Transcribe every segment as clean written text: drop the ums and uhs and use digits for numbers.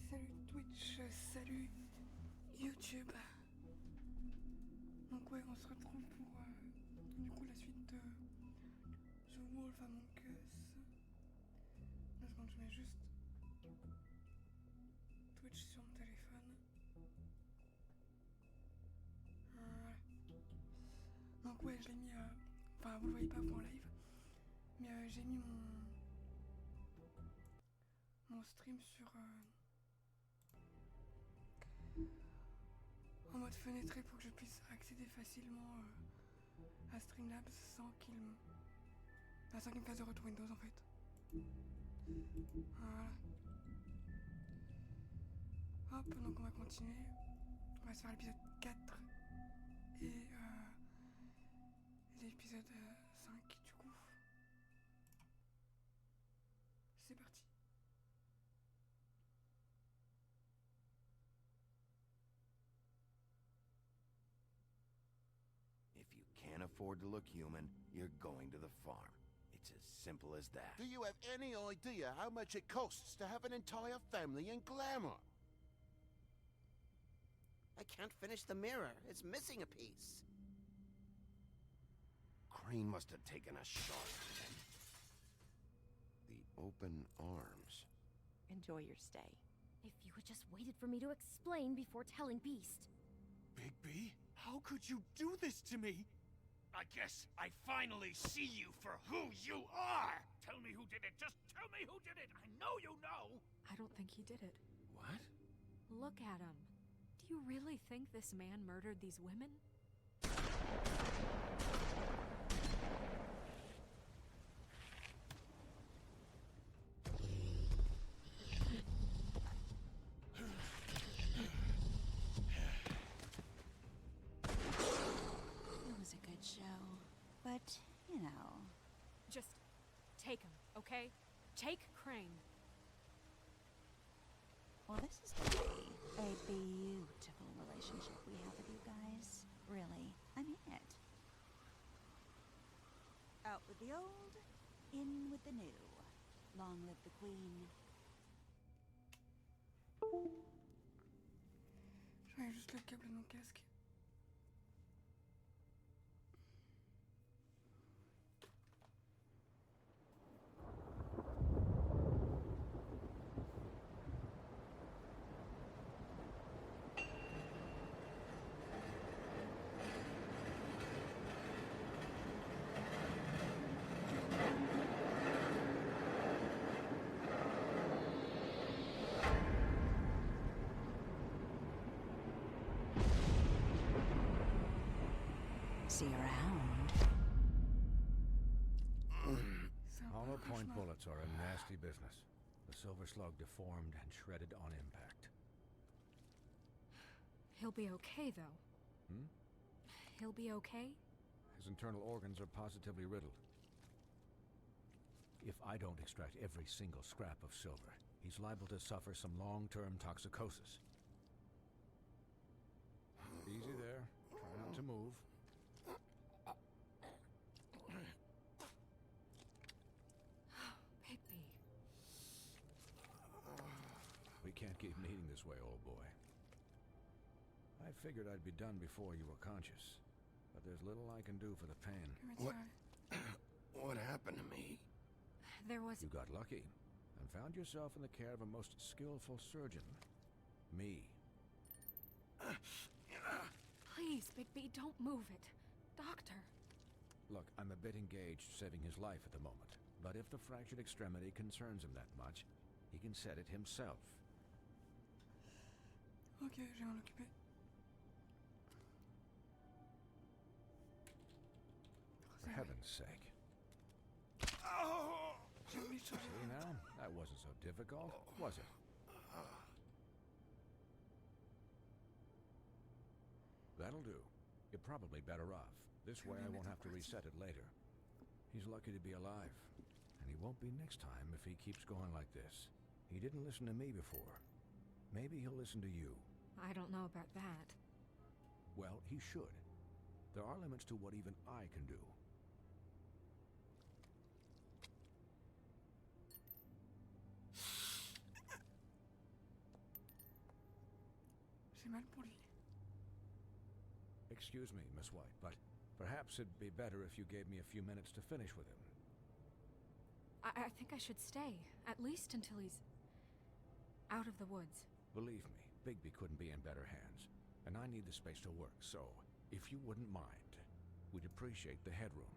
Salut Twitch, salut YouTube. Donc ouais, on se retrouve pour du coup la suite de TheWolfAmongUs. 2 secondes, je mets juste Twitch sur mon téléphone. Voilà. Donc ouais, je l'ai mis, enfin vous le voyez pas pour en live, mais j'ai mis mon stream sur en mode fenêtré pour que je puisse accéder facilement à Streamlabs sans qu'il me fasse de retour Windows en fait. Voilà. Hop, donc on va continuer. On va se faire l'épisode 4 et l'épisode 5 du coup. C'est parti. If you can't afford to look human, you're going to the farm. It's as simple as that. Do you have any idea how much it costs to have an entire family in glamour? I can't finish the mirror. It's missing a piece. Crane must have taken a shot. The open arms. Enjoy your stay. If you had just waited for me to explain before telling Beast. Bigby, how could you do this to me? I guess I finally see you for who you are! Tell me who did it, just tell me who did it! I know you know! I don't think he did it. What? Look at him. Do you really think this man murdered these women? It was a good show, but, you know... Just take him, okay? Take Crane. Well, this is gonna be a beautiful relationship we have with you guys. Really, I mean it. Out with the old, in with the new. Long live the queen. J'enlève juste le câble de mon casque. See you around. C'est un peu Hollow un point cauchemar. bullets are a nasty business. The silver slug deformed and shredded on impact. He'll be okay, though. Hmm? He'll be okay? His internal organs are positively riddled. If I don't extract every single scrap of silver, he's liable to suffer some long-term toxicosis. Easy there. Try not to move. Bigby. We can't keep meeting this way, old boy. I figured I'd be done before you were conscious, but there's little I can do for the pain. Come What? What happened to me? There was... You got lucky and found yourself in the care of a most skillful surgeon. Me. Please, Bigby, don't move it. Doctor. Look, I'm a bit engaged saving his life at the moment, but if the fractured extremity concerns him that much, he can set it himself. Ok, je vais m'en occuper. For heaven's sake. J'ai oublié de changer. See now? That wasn't so difficult, was it? That'll do. You're probably better off. This way I won't have to reset it later. He's lucky to be alive. And he won't be next time if he keeps going like this. He didn't listen to me before. Maybe he'll listen to you. I don't know about that. Well, he should. There are limits to what even I can do. J'ai mal pour lui. Excuse me, Miss White, but perhaps it'd be better if you gave me a few minutes to finish with him. I think I should stay, at least until he's out of the woods. Believe me, Bigby couldn't be in better hands, and I need the space to work, so if you wouldn't mind, we'd appreciate the headroom.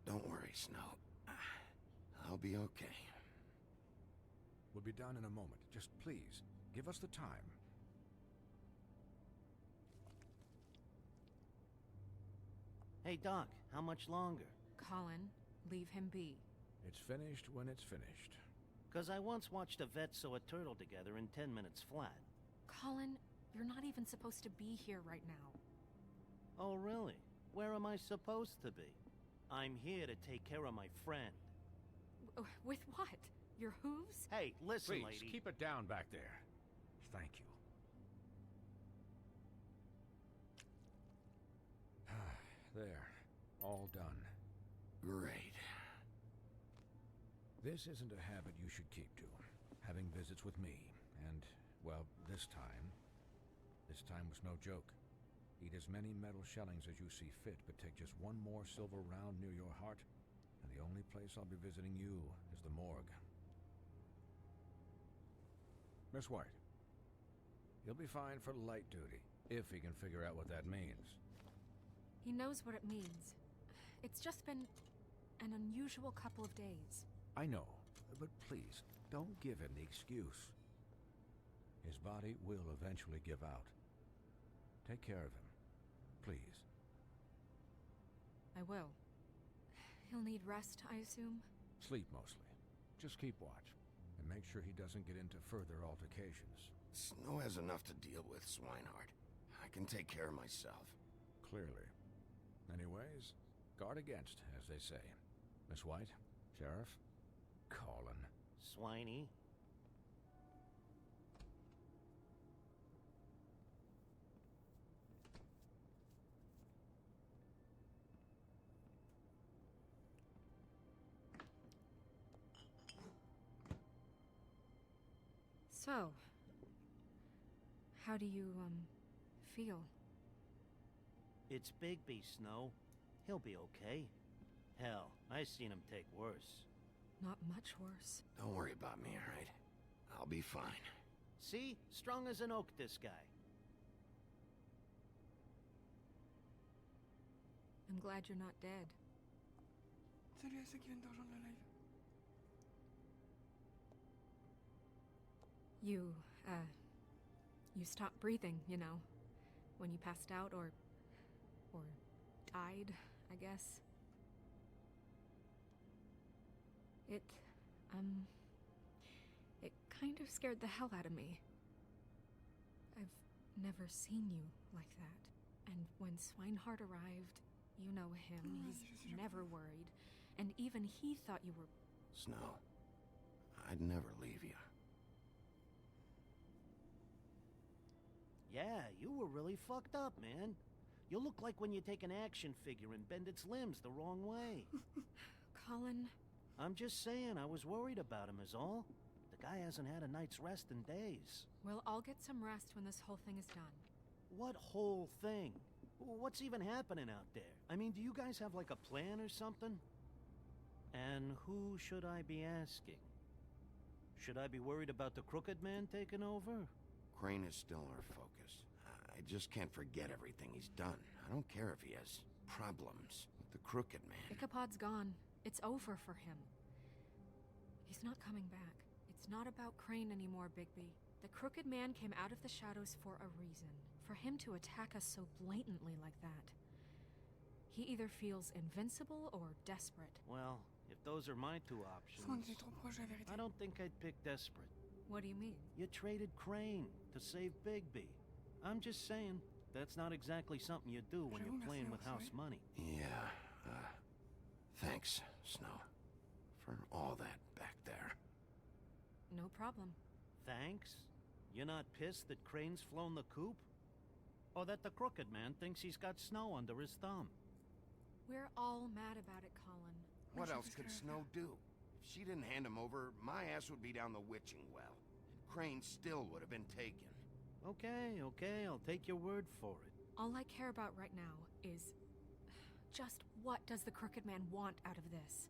Don't worry, Snow. I'll be okay. We'll be done in a moment. Just please, give us the time. Hey, Doc, how much longer? Colin, leave him be. It's finished when it's finished. 'Cause I once watched a vet sew a turtle together in 10 minutes flat. Colin, you're not even supposed to be here right now. Oh, really? Where am I supposed to be? I'm here to take care of my friend. With what? Your hooves? Hey, listen, Please, lady. keep it down back there. Thank you. There. All done. Great. This isn't a habit you should keep to. Having visits with me. And, well, this time was no joke. Eat as many metal shellings as you see fit, but take just one more silver round near your heart, and the only place I'll be visiting you is the morgue. Miss White, he'll be fine for light duty, if he can figure out what that means. He knows what it means. It's just been an unusual couple of days. I know, but please, don't give him the excuse. His body will eventually give out. Take care of him, please. I will. He'll need rest, I assume? Sleep mostly. Just keep watch, and make sure he doesn't get into further altercations. Snow has enough to deal with, Swinehart. I can take care of myself. Clearly. Anyways, guard against, as they say. Miss White, Sheriff, Colin. Swiney. So, how do you, feel? It's Bigby, Snow. He'll be okay. Hell, I seen him take worse. Not much worse. Don't worry about me, all right? I'll be fine. See? Strong as an oak, this guy. I'm glad you're not dead. Salut à ceux qui viennent de rejoindre le live. You stopped breathing, you know, when you passed out or died, I guess. It kind of scared the hell out of me. I've never seen you like that. And when Swinehart arrived, you know him, he's never worried. And even he thought you were... Snow, I'd never leave you. Yeah, you were really fucked up, man. You look like when you take an action figure and bend its limbs the wrong way. Colin... I'm just saying, I was worried about him is all. The guy hasn't had a night's rest in days. We'll all get some rest when this whole thing is done. What whole thing? What's even happening out there? I mean, do you guys have like a plan or something? And who should I be asking? Should I be worried about the Crooked Man taking over? Crane is still our focus. I just can't forget everything he's done. I don't care if he has problems with the Crooked Man. Ichabod's gone. It's over for him. He's not coming back. It's not about Crane anymore, Bigby. The Crooked Man came out of the shadows for a reason. For him to attack us so blatantly like that. He either feels invincible or desperate. Well, if those are my two options, I don't think I'd pick desperate. What do you mean? You traded Crane to save Bigby. I'm just saying, that's not exactly something you do when you're playing with house money. Yeah, thanks, Snow, for all that back there. No problem. Thanks? You're not pissed that Crane's flown the coop? Or that the Crooked Man thinks he's got Snow under his thumb? We're all mad about it, Colin. What else could Snow do? If she didn't hand him over, my ass would be down the witching well. And Crane still would have been taken. Okay, I'll take your word for it. All I care about right now is... just what does the Crooked Man want out of this?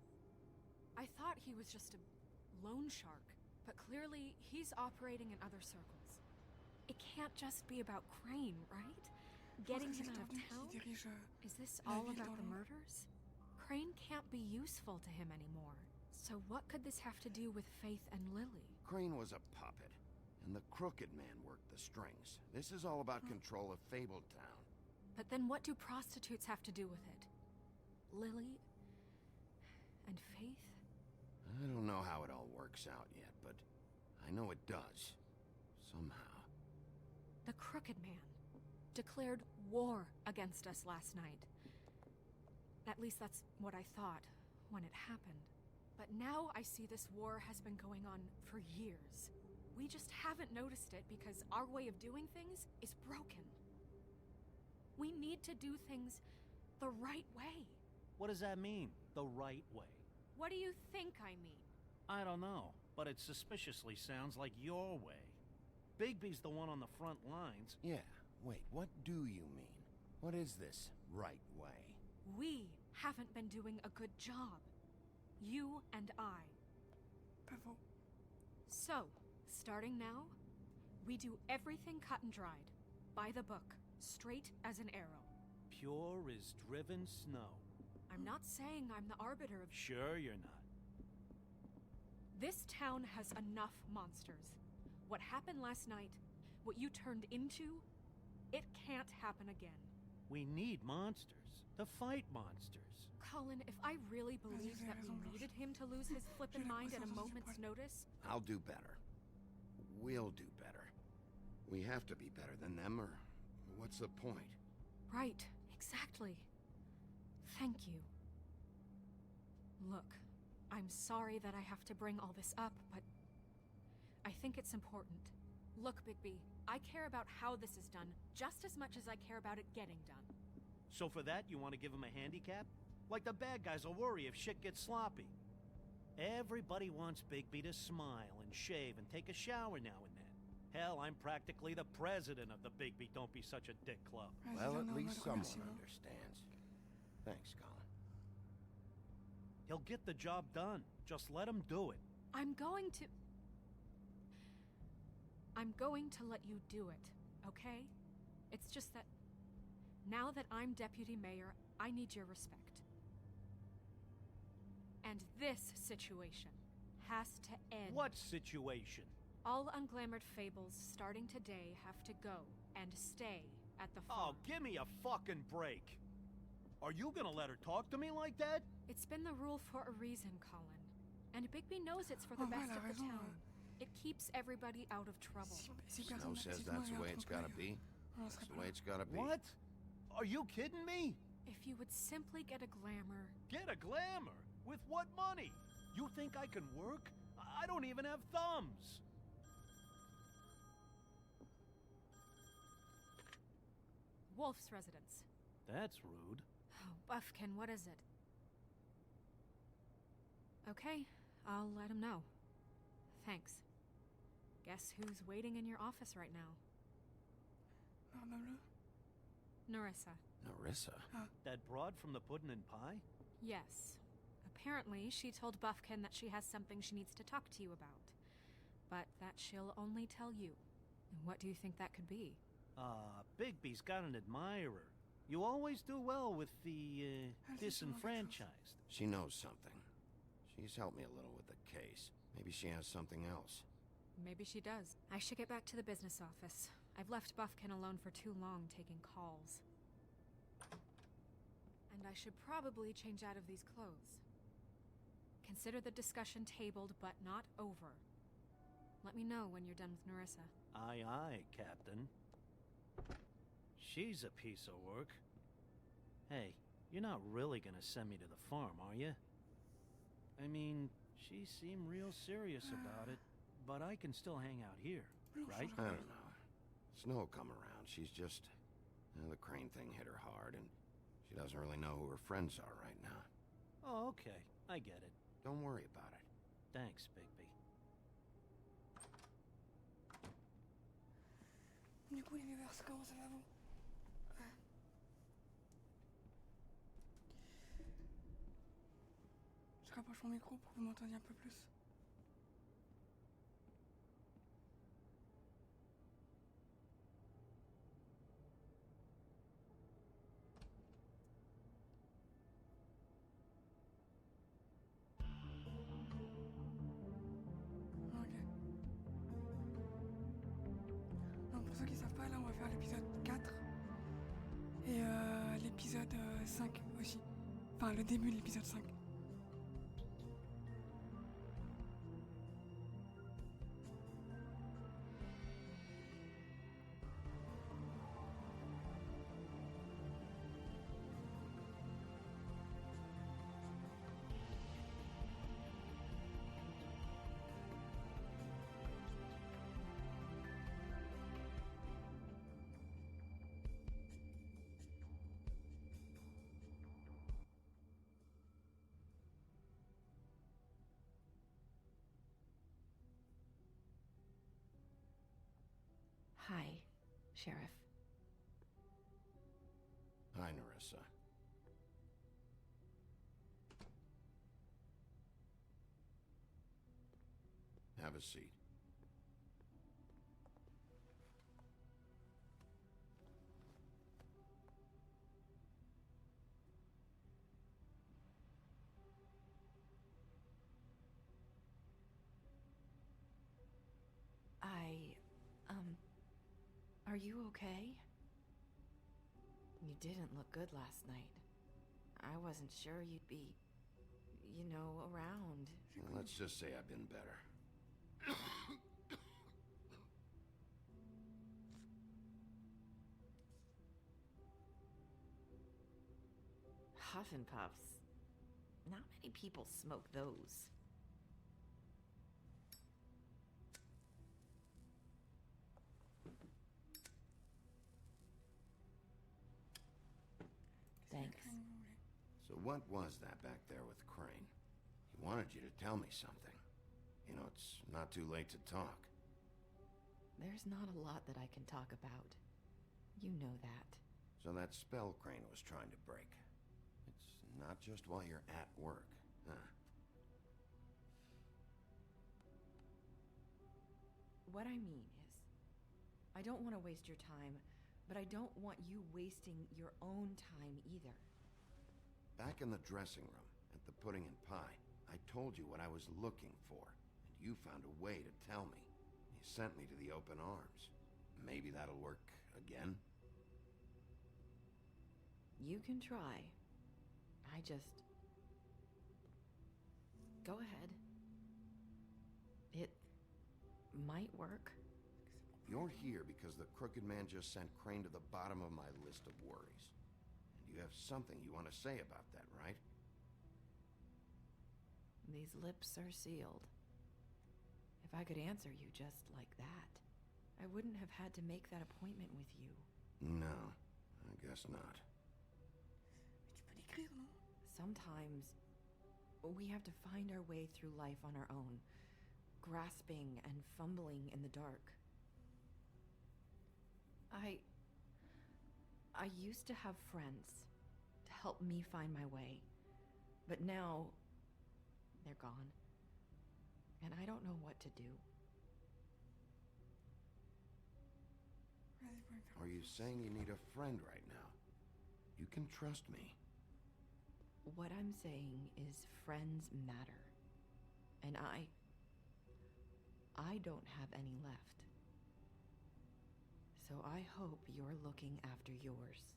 I thought he was just a loan shark, but clearly he's operating in other circles. It can't just be about Crane, right? Getting him out of town? Is this all about the murders? Crane can't be useful to him anymore. So what could this have to do with Faith and Lily? Crane was a puppet, and the Crooked Man worked the strings. This is all about control of Fabletown. But then what do prostitutes have to do with it? Lily? And Faith? I don't know how it all works out yet, but I know it does. Somehow. The Crooked Man declared war against us last night. At least that's what I thought when it happened. But now I see this war has been going on for years. We just haven't noticed it because our way of doing things is broken. We need to do things the right way. What does that mean, the right way? What do you think I mean? I don't know, but it suspiciously sounds like your way. Bigby's the one on the front lines. Yeah, wait, what do you mean? What is this right way? We haven't been doing a good job. You and I. So, starting now, we do everything cut and dried. By the book. Straight as an arrow. Pure as driven snow. I'm not saying I'm the arbiter of... Sure you're not. This town has enough monsters. What happened last night, what you turned into, it can't happen again. We need monsters. To fight monsters. Colin, if I really believed that we needed him to lose his flippin' mind at a moment's notice... I'll do better. We'll do better. We have to be better than them, or what's the point? Right, exactly. Thank you. Look, I'm sorry that I have to bring all this up, but I think it's important. Look, Bigby, I care about how this is done just as much as I care about it getting done. So for that, you want to give him a handicap? Like the bad guys will worry if shit gets sloppy. Everybody wants Bigby to smile and shave and take a shower now and then. Hell, I'm practically the president of the Bigby Don't Be Such a Dick Club. Well, at least someone understands. Thanks, Colin. He'll get the job done. Just let him do it. I'm going to let you do it, okay? It's just that now that I'm deputy mayor, I need your respect. And this situation has to end. What situation? All unglamored fables starting today have to go and stay at the farm. Oh, give me a fucking break. Are you gonna let her talk to me like that? It's been the rule for a reason, Colin. And Bigby knows it's for the En vrai, best elle a of the raison, town. It keeps everybody out of trouble. Si Snow personne says si tout le that's monde the way regarde it's trop gotta près, be. on en That's serait the pas way là. it's gotta be. What? Are you kidding me? If you would simply get a glamour. Get a glamour? With what money? You think I can work? I don't even have thumbs. Wolf's residence. That's rude. Oh, Buffkin, what is it? Okay, I'll let him know. Thanks. Guess who's waiting in your office right now? Barbe Bleue? Narissa. Narissa? That broad from the puddin' and pie? Yes. Apparently, she told Buffkin that she has something she needs to talk to you about. But that she'll only tell you. What do you think that could be? Bigby's got an admirer. You always do well with the, disenfranchised. She knows something. She's helped me a little with the case. Maybe she has something else. Maybe she does. I should get back to the business office. I've left Buffkin alone for too long taking calls. And I should probably change out of these clothes. Consider the discussion tabled, but not over. Let me know when you're done with Narissa. Aye, aye, Captain. She's a piece of work. Hey, you're not really gonna send me to the farm, are you? I mean, she seemed real serious about it, but I can still hang out here, right? I don't know. Snow come around. She's just... the crane thing hit her hard, and she doesn't really know who her friends are right now. Oh, okay. I get it. Don't worry about it. Thanks, Bigby. Du coup, l'univers, comment ça va vous? Je rapproche mon micro pour que vous m'entendiez un peu plus. Ok. Donc pour ceux qui savent pas, là on va faire l'épisode 4 et l'épisode 5 aussi. Enfin le début de l'épisode 5. Hi, Sheriff. Hi, Narissa. Have a seat. Are you okay? You didn't look good last night. I wasn't sure you'd be, around. Let's just say I've been better. Huff and Puffs. Not many people smoke those. Thanks. So what was that back there with Crane? He wanted you to tell me something. It's not too late to talk. There's not a lot that I can talk about. You know that. So that spell Crane was trying to break. It's not just while you're at work, huh? What I mean is, I don't want to waste your time, but I don't want you wasting your own time either. Back in the dressing room, at the pudding and pie, I told you what I was looking for, and you found a way to tell me. You sent me to the open arms. Maybe that'll work again? You can try, I just... Go ahead. It might work. You're here because the Crooked Man just sent Crane to the bottom of my list of worries. And you have something you want to say about that, right? These lips are sealed. If I could answer you just like that, I wouldn't have had to make that appointment with you. No, I guess not. Mais tu peux l'écrire, non? Sometimes we have to find our way through life on our own, grasping and fumbling in the dark. I used to have friends to help me find my way, but now they're gone, and I don't know what to do. Vas-y, pour me faire Are you saying you need a friend right now? You can trust me. What I'm saying is friends matter, and I don't have any left. So I hope you're looking after yours.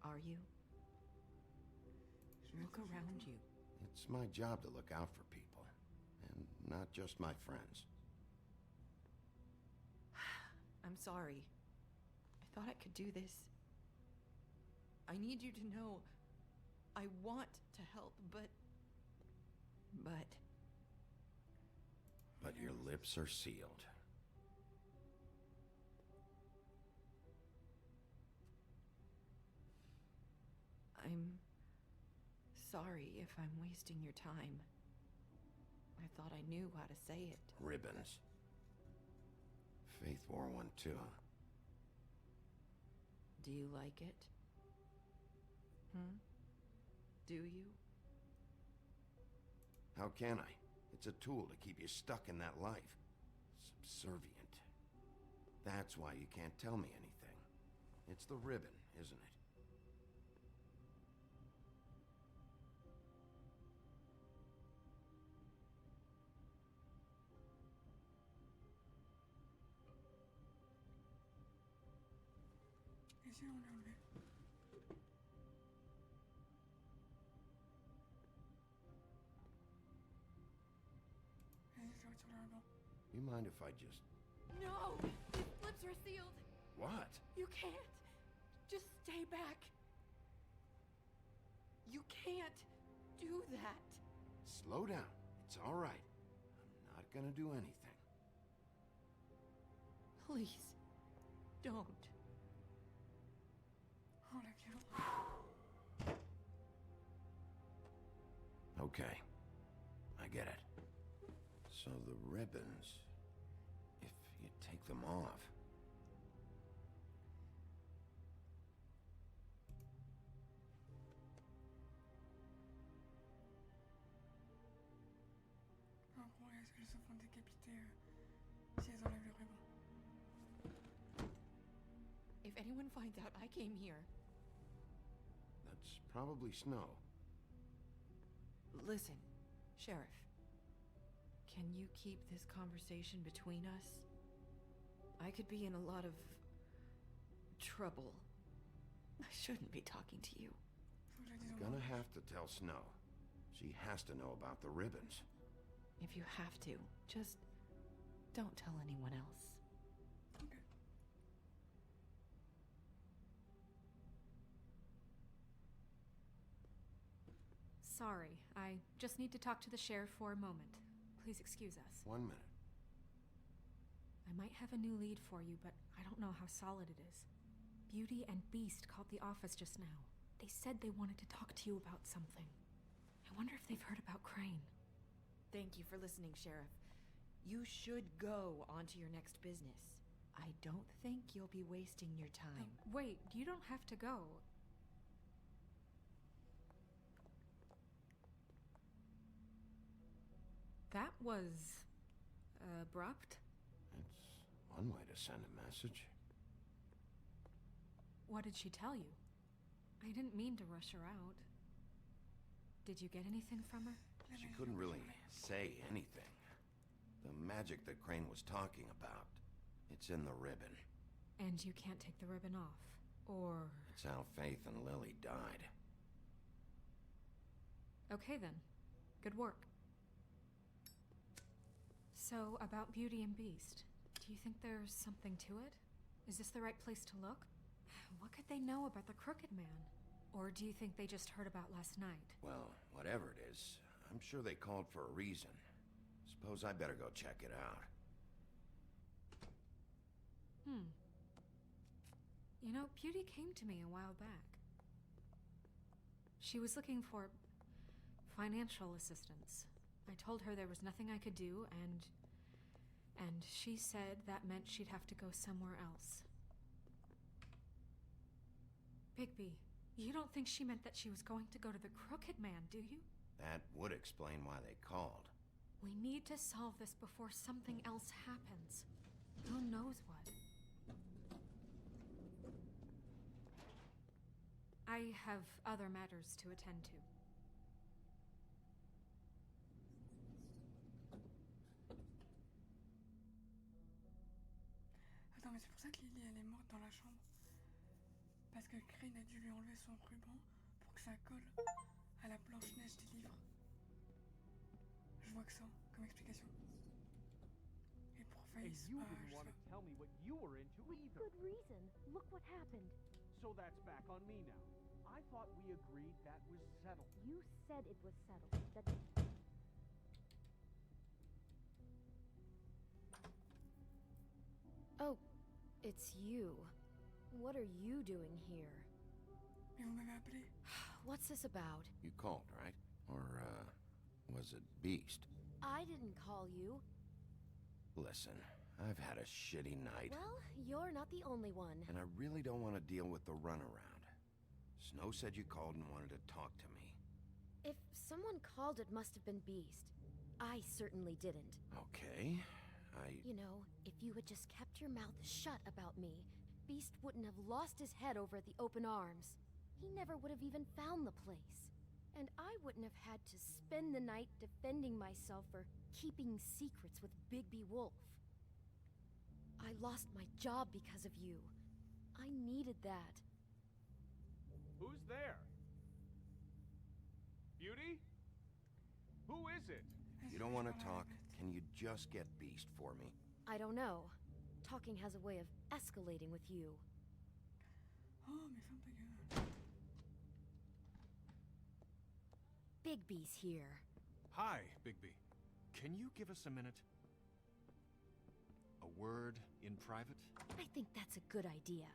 Are you? Look around you. It's my job to look out for people, and not just my friends. I'm sorry. I thought I could do this. I need you to know I want to help, but But your lips are sealed. I'm sorry if I'm wasting your time. I thought I knew how to say it. Ribbons. Faith wore one too. Do you like it? Do you? How can I? It's a tool to keep you stuck in that life. Subservient. That's why you can't tell me anything. It's the ribbon, isn't it? Et si on l'a enlevé? Vas-y, je retire le ruban. You mind if I just... No! These lips are sealed! What? You can't! Just stay back! You can't do that! Slow down. It's all right. I'm not gonna do anything. Please, don't. Oh, la violence. Okay. I get it. So the ribbons... If you take them off... En gros, elles se font décapiter si elles enlèvent le ruban. If anyone finds out I came here... That's probably Snow. Listen, Sheriff. Can you keep this conversation between us? I could be in a lot of... trouble. I shouldn't be talking to you. Faut que je le dise au Gonna moins. have to tell Snow. She has to know about the ribbons. If you have to, just don't tell anyone else. Ok. Sorry, I just need to talk to the sheriff for a moment. Please excuse us. 1 minute. I might have a new lead for you, but I don't know how solid it is. Beauty and Beast called the office just now. They said they wanted to talk to you about something. I wonder if they've heard about Crane. Thank you for listening, Sheriff. You should go on to your next business. I don't think you'll be wasting your time. Wait, you don't have to go. That was... abrupt? It's one way to send a message. What did she tell you? I didn't mean to rush her out. Did you get anything from her? She couldn't really say anything. The magic that Crane was talking about, it's in the ribbon. And you can't take the ribbon off. Or... It's how Faith and Lily died. Okay then. Good work. So, about Beauty and Beast, do you think there's something to it? Is this the right place to look? What could they know about the Crooked Man? Or do you think they just heard about last night? Well, whatever it is, I'm sure they called for a reason. Suppose I better go check it out. You know, Beauty came to me a while back. She was looking for financial assistance. I told her there was nothing I could do, and she said that meant she'd have to go somewhere else. Bigby, you don't think she meant that she was going to go to the Crooked Man, do you? That would explain why they called. We need to solve this before something else happens. Who knows what? I have other matters to attend to. Attends, mais c'est pour ça que Lily, elle est morte dans la chambre. Parce que Crane a dû lui enlever son ruban pour que ça colle à la Blanche-Neige des livres. Je vois que ça comme explication. Et pour And Face, you bah, didn't je want sais to tell me what you were into either. Good reason. Look what happened. So that's back on me now. I thought we agreed that was settled. You said it was settled. That... Oh, it's you. What are you doing here? Mais vous m'avez appelé. What's this about? You called, right? Or, was it Beast? I didn't call you. Listen, I've had a shitty night. Well, you're not the only one. And I really don't want to deal with the runaround. Snow said you called and wanted to talk to me. If someone called, it must have been Beast. I certainly didn't. Okay, You know, if you had just kept your mouth shut about me, Beast wouldn't have lost his head over at the Open Arms. He never would have even found the place. And I wouldn't have had to spend the night defending myself for keeping secrets with Bigby Wolf. I lost my job because of you. I needed that. Who's there? Beauty? Who is it? you don't want to talk, can you just get Beast for me? I don't know. Talking has a way of escalating with you. Oh, mais ferme ta gueule. Bigby's here. Hi, Bigby. Can you give us a minute? A word in private? I think that's a good idea.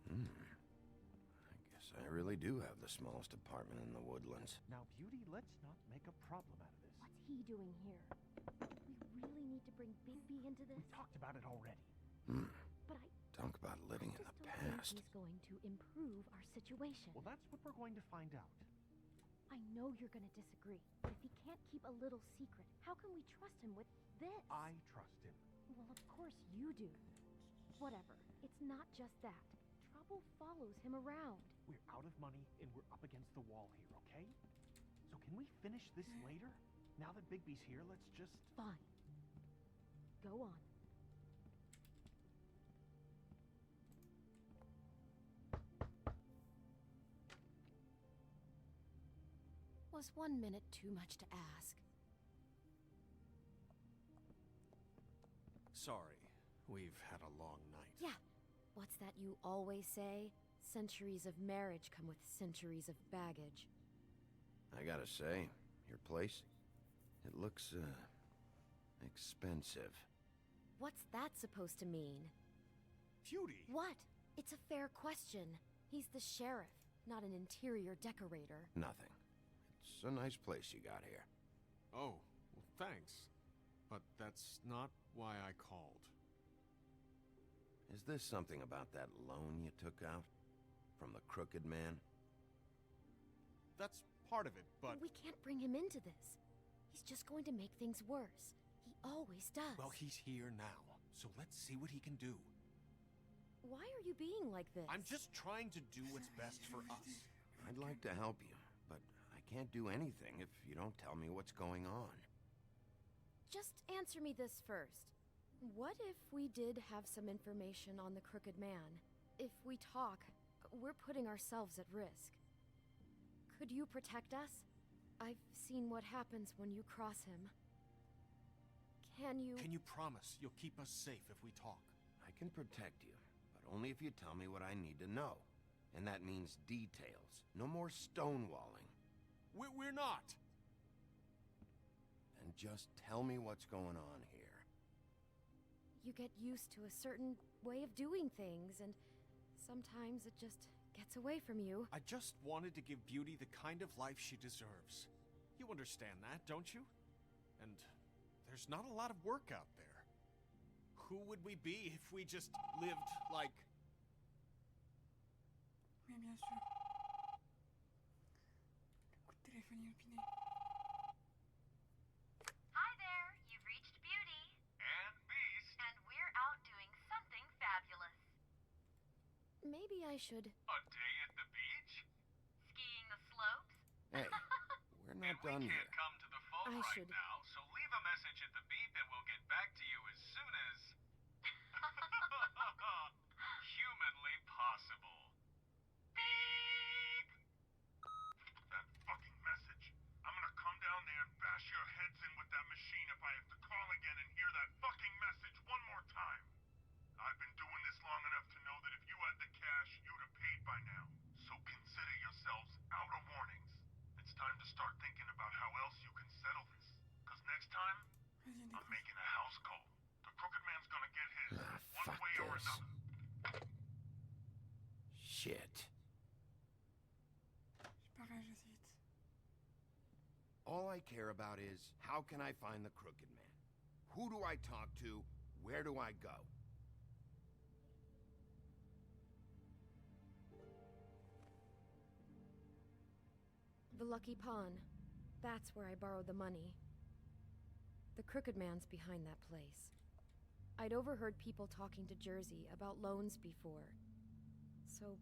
I guess I really do have the smallest apartment in the woodlands. Now, Beauty, let's not make a problem out of this. What's he doing here? We really need to bring Bigby into this? We talked about it already. But Talk about living in the don't think past. he's going to improve our situation. Well, that's what we're going to find out. I know you're going to disagree, but if he can't keep a little secret, how can we trust him with this? I trust him. Well, of course you do. Whatever. It's not just that. Trouble follows him around. We're out of money, and we're up against the wall here, okay? So can we finish this later? Now that Bigby's here, let's just... Fine. Go on. Was 1 minute too much to ask? Sorry, we've had a long night. Yeah. What's that you always say? Centuries of marriage come with centuries of baggage. I gotta say, your place, it looks, expensive. What's that supposed to mean? Beauty! What? It's a fair question. He's the sheriff, not an interior decorator. Nothing. It's a nice place you got here. Oh, well, thanks. But that's not why I called. Is this something about that loan you took out? From the Crooked Man? That's part of it, but... We can't bring him into this. He's just going to make things worse. He always does. Well, he's here now, so let's see what he can do. Why are you being like this? I'm just trying to do what's best for us. I'd like to help you, but I can't do anything if you don't tell me what's going on. just answer me this first. What if we did have some information on the Crooked Man? If we talk, we're putting ourselves at risk. Could you protect us? I've seen what happens when you cross him. Can you promise you'll keep us safe if we talk? I can protect you, but only if you tell me what I need to know. And that means details. No more stonewalling. We're not! And just tell me what's going on here. You get used to a certain way of doing things, and sometimes it just gets away from you. I just wanted to give Beauty the kind of life she deserves. You understand that, don't you? And there's not a lot of work out there. Who would we be if we just lived like... Oui, bien sûr. Le coup de téléphone inopiné. Hi there, you've reached Beauty. And Beast. And we're out doing something fabulous. Maybe I should... A day at the beach? Skiing the slopes? Hey, we're not done We yet. can't come to the phone I right should- now, so leave a message at the beep and we'll get back to you as soon as... humanly possible. Beep! That fucking message. I'm gonna come down there and bash your heads in with that machine if I have to call again and hear that fucking message one more time. I've been doing this long enough to know that if you had the cash, you'd have paid by now. So consider yourselves out of warnings. It's time to start thinking about how else you can settle this. Because next time, I'm making a house call. The Crooked Man's gonna get his, one fuck way or this. another. Shit. Je parais, j'hésite. All I care about is, how can I find the Crooked Man? Who do I talk to? Where do I go? The Lucky Pawn. That's where I borrowed the money. The Crooked Man's behind that place. I'd overheard people talking to Jersey about loans before. So,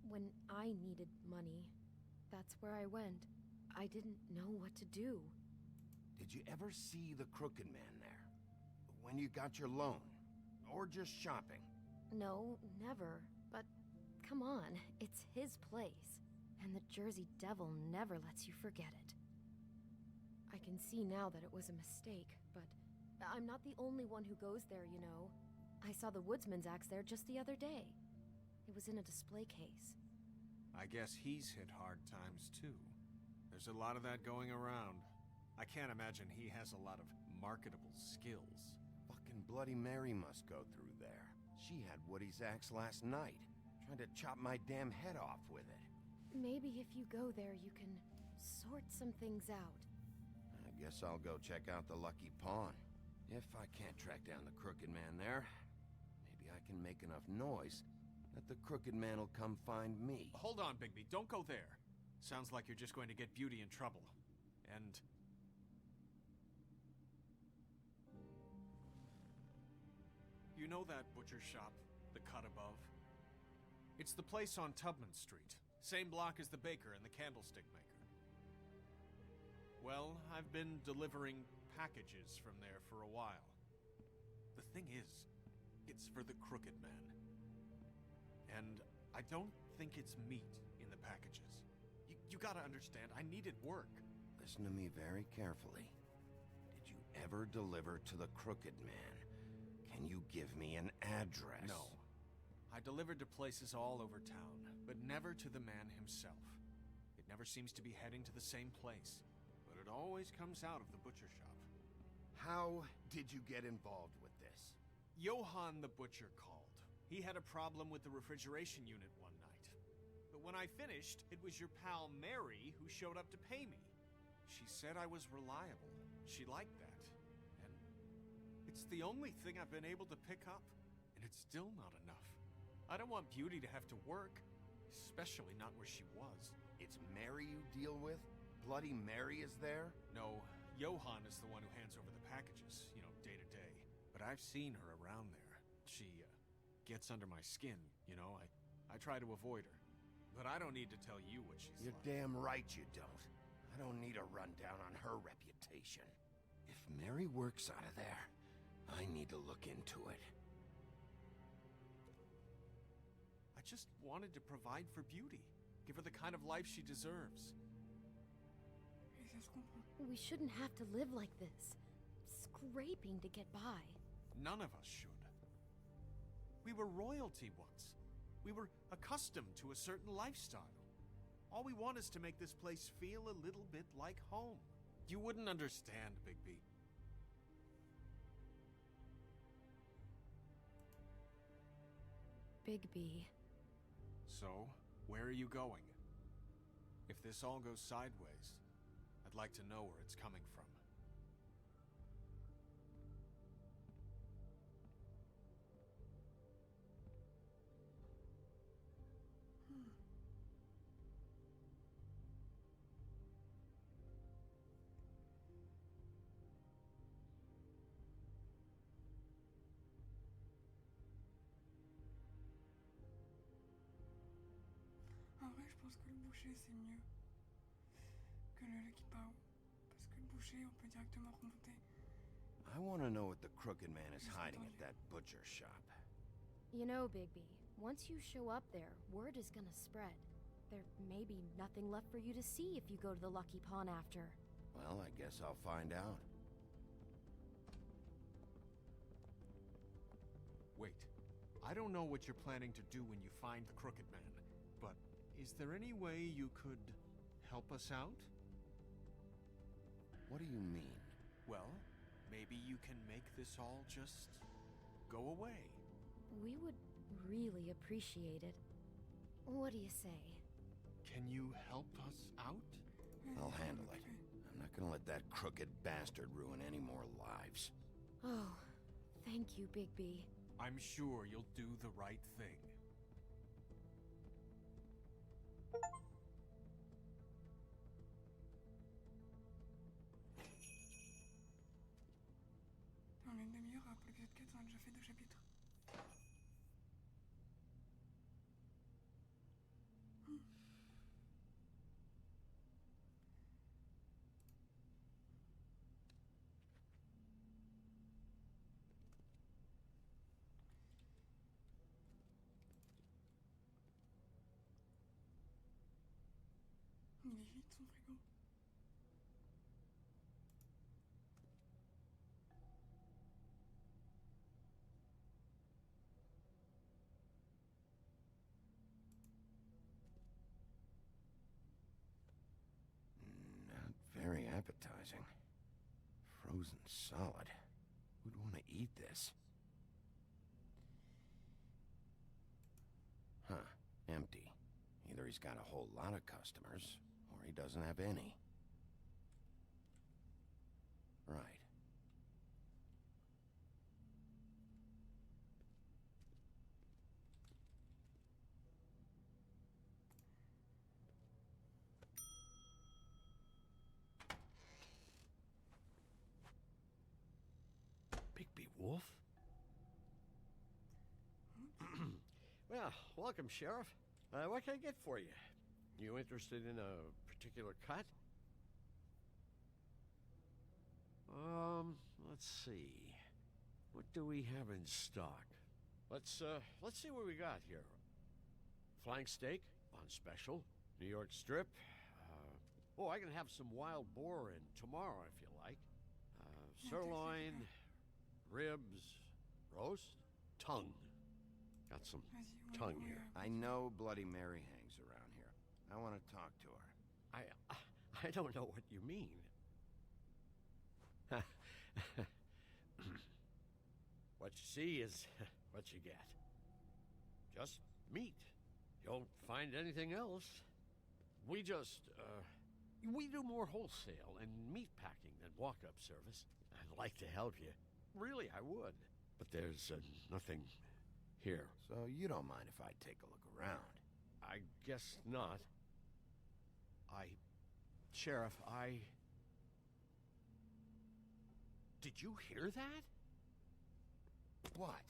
when I needed money, that's where I went. I didn't know what to do. Did you ever see the Crooked Man there? When you got your loan? Or just shopping? No, never. But, come on, it's his place. And the Jersey Devil never lets you forget it. I can see now that it was a mistake, but I'm not the only one who goes there, you know. I saw the Woodsman's axe there just the other day. It was in a display case. I guess he's hit hard times too. There's a lot of that going around. I can't imagine he has a lot of marketable skills. Fucking Bloody Mary must go through there. She had Woody's axe last night, trying to chop my damn head off with it. Maybe if you go there, you can sort some things out. I guess I'll go check out the Lucky Pawn. If I can't track down the Crooked Man there, maybe I can make enough noise that the Crooked Man will come find me. Hold on, Bigby, don't go there. Sounds like you're just going to get Beauty in trouble. And... you know that butcher shop, the cut above? It's the place on Tubman Street. Same block as the baker and the candlestick maker. Well, I've been delivering packages from there for a while. The thing is, it's for the Crooked Man. And I don't think it's meat in the packages. You gotta understand, I needed work. Listen to me very carefully. Did you ever deliver to the Crooked Man? Can you give me an address? No. I delivered to places all over town, but never to the man himself. It never seems to be heading to the same place, but it always comes out of the butcher shop. How did you get involved with this? Johann the butcher called. He had a problem with the refrigeration unit one night. But when I finished, it was your pal Mary who showed up to pay me. She said I was reliable. She liked that. And it's the only thing I've been able to pick up, and it's still not enough. I don't want Beauty to have to work, especially not where she was. It's Mary you deal with? Bloody Mary is there? No, Johann is the one who hands over the packages, you know, day to day. But I've seen her around there. She, gets under my skin, you know. I try to avoid her. But I don't need to tell you what she's You're like. damn right you don't. I don't need a rundown on her reputation. If Mary works out of there, I need to look into it. I just wanted to provide for Beauty. Give her the kind of life she deserves. Et ça se comprend. We shouldn't have to live like this, scraping to get by. None of us should. We were royalty once. We were accustomed to a certain lifestyle. All we want is to make this place feel a little bit like home. You wouldn't understand, Bigby. Bigby. So, where are you going? If this all goes sideways, I'd like to know where it's coming from. En vrai, je pense que le boucher c'est mieux que le Lucky Pao. Parce que le boucher, on peut directement remonter. I want to know what the Crooked Man is hiding at that butcher shop. You know, Bigby, once you show up there, word is gonna spread. There may be nothing left for you to see if you go to the Lucky Pawn after. Well, I guess I'll find out. Wait, I don't know what you're planning to do when you find the Crooked Man, but is there any way you could help us out? What do you mean? Well, maybe you can make this all just go away. We would really appreciate it. What do you say? Can you help us out? I'll handle it. I'm not gonna let that crooked bastard ruin any more lives. Oh, thank you, Bigby. I'm sure you'll do the right thing. En une demi-heure, après l'épisode 4, on a déjà fait 2 chapitres. Il est vide son frigo. Not very appetizing. Frozen solid. Who'd want to eat this? Huh. Empty. Either he's got a whole lot of customers, or he doesn't have any. Right. Bigby Wolf? Well, welcome, Sheriff. What can I get for you? You interested in a particular cut? Let's see. What do we have in stock? Let's see what we got here. Flank steak on special. New York strip. I can have some wild boar in tomorrow if you like. Sirloin, ribs, roast, tongue. Got some tongue here. I know Bloody Mary hangs around here. I want to talk to her. I don't know what you mean. What you see is what you get. Just meat. You don't find anything else. We do more wholesale and meat packing than walk-up service. I'd like to help you. Really, I would. But there's nothing here. So you don't mind if I take a look around? I guess not. Sheriff, Did you hear that? What?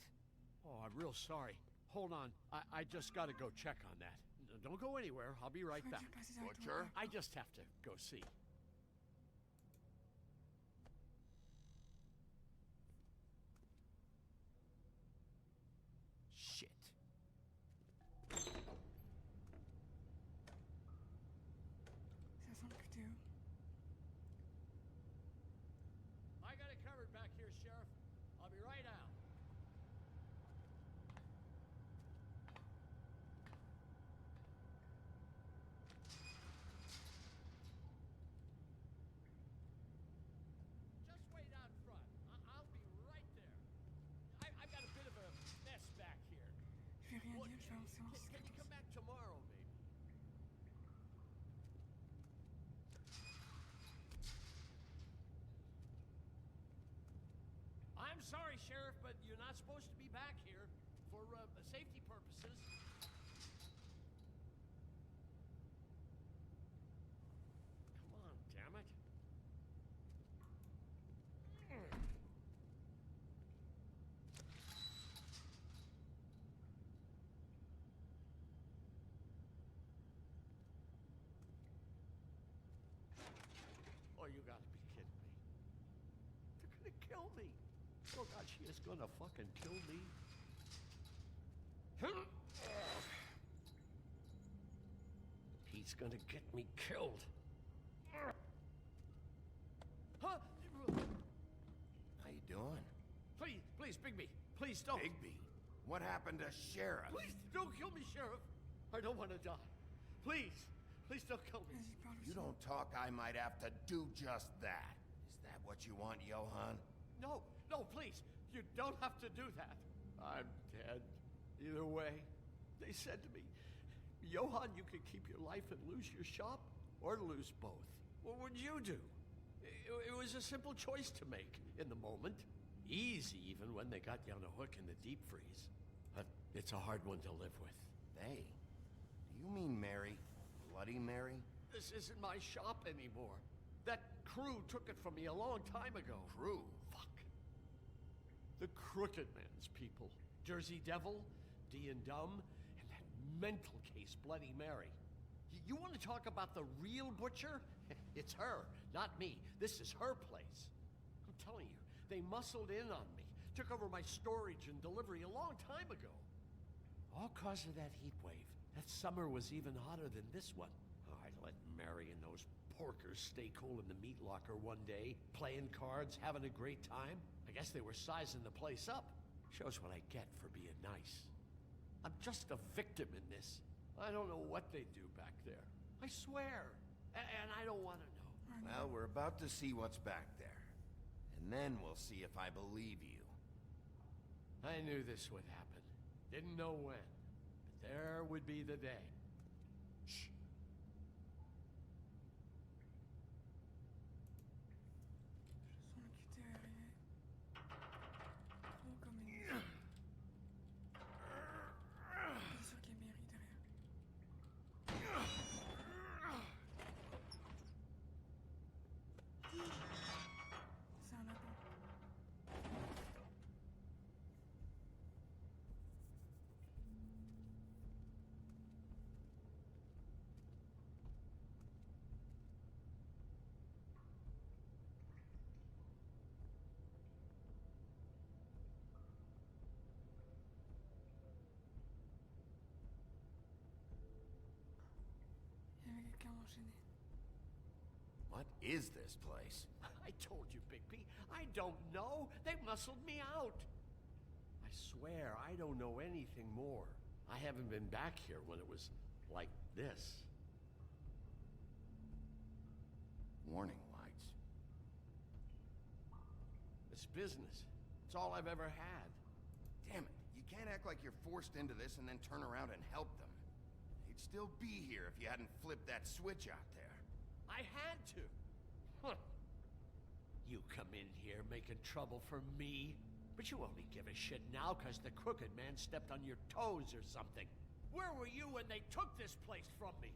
Oh, I'm real sorry. Hold on. I just gotta go check on that. Don't go anywhere. I'll be right back. Butcher? I just have to go see. I'm sorry, Sheriff, but you're not supposed to be back here for safety purposes. Come on, damn it. Oh, you gotta be kidding me. They're gonna kill me. Oh God, she is gonna fucking kill me. He's gonna get me killed. Huh? How you doing? Please, Bigby. Please don't. Bigby? What happened to Sheriff? Please don't kill me, Sheriff. I don't want to die. Please don't kill me. You don't talk, I might have to do just that. Is that what you want, Johan? No, please. You don't have to do that. I'm dead. Either way. They said to me, Johan, you could keep your life and lose your shop, or lose both. What would you do? It was a simple choice to make in the moment. Easy, even when they got you on a hook in the deep freeze. But it's a hard one to live with. They? Do you mean Mary? Bloody Mary? This isn't my shop anymore. That crew took it from me a long time ago. Crew? Fuck. The Crooked Man's people. Jersey Devil, D and Dumb, and that mental case, Bloody Mary. You want to talk about the real butcher? It's her, not me. This is her place. I'm telling you, they muscled in on me. Took over my storage and delivery a long time ago. All cause of that heat wave. That summer was even hotter than this one. Oh, I let Mary and those porkers stay cool in the meat locker one day, playing cards, having a great time. I guess they were sizing the place up. Shows what I get for being nice. I'm just a victim in this. I don't know what they do back there. I swear. And I don't want to know. Well, we're about to see what's back there. And then we'll see if I believe you. I knew this would happen. Didn't know when. But there would be the day. Shh. Je sens que t'es arrivé. Trop comme une... Bien sûr qu'il y a Mary derrière. C'est un lapin. Il y avait quelqu'un enchaîné. What is this place? I told you, Bigby. I don't know. They muscled me out. I swear, I don't know anything more. I haven't been back here when it was like this. Warning lights. It's business. It's all I've ever had. Damn it. You can't act like you're forced into this and then turn around and help them. They'd still be here if you hadn't flipped that switch out there. I had to. Huh. You come in here making trouble for me, but you only give a shit now because the Crooked Man stepped on your toes or something. Where were you when they took this place from me?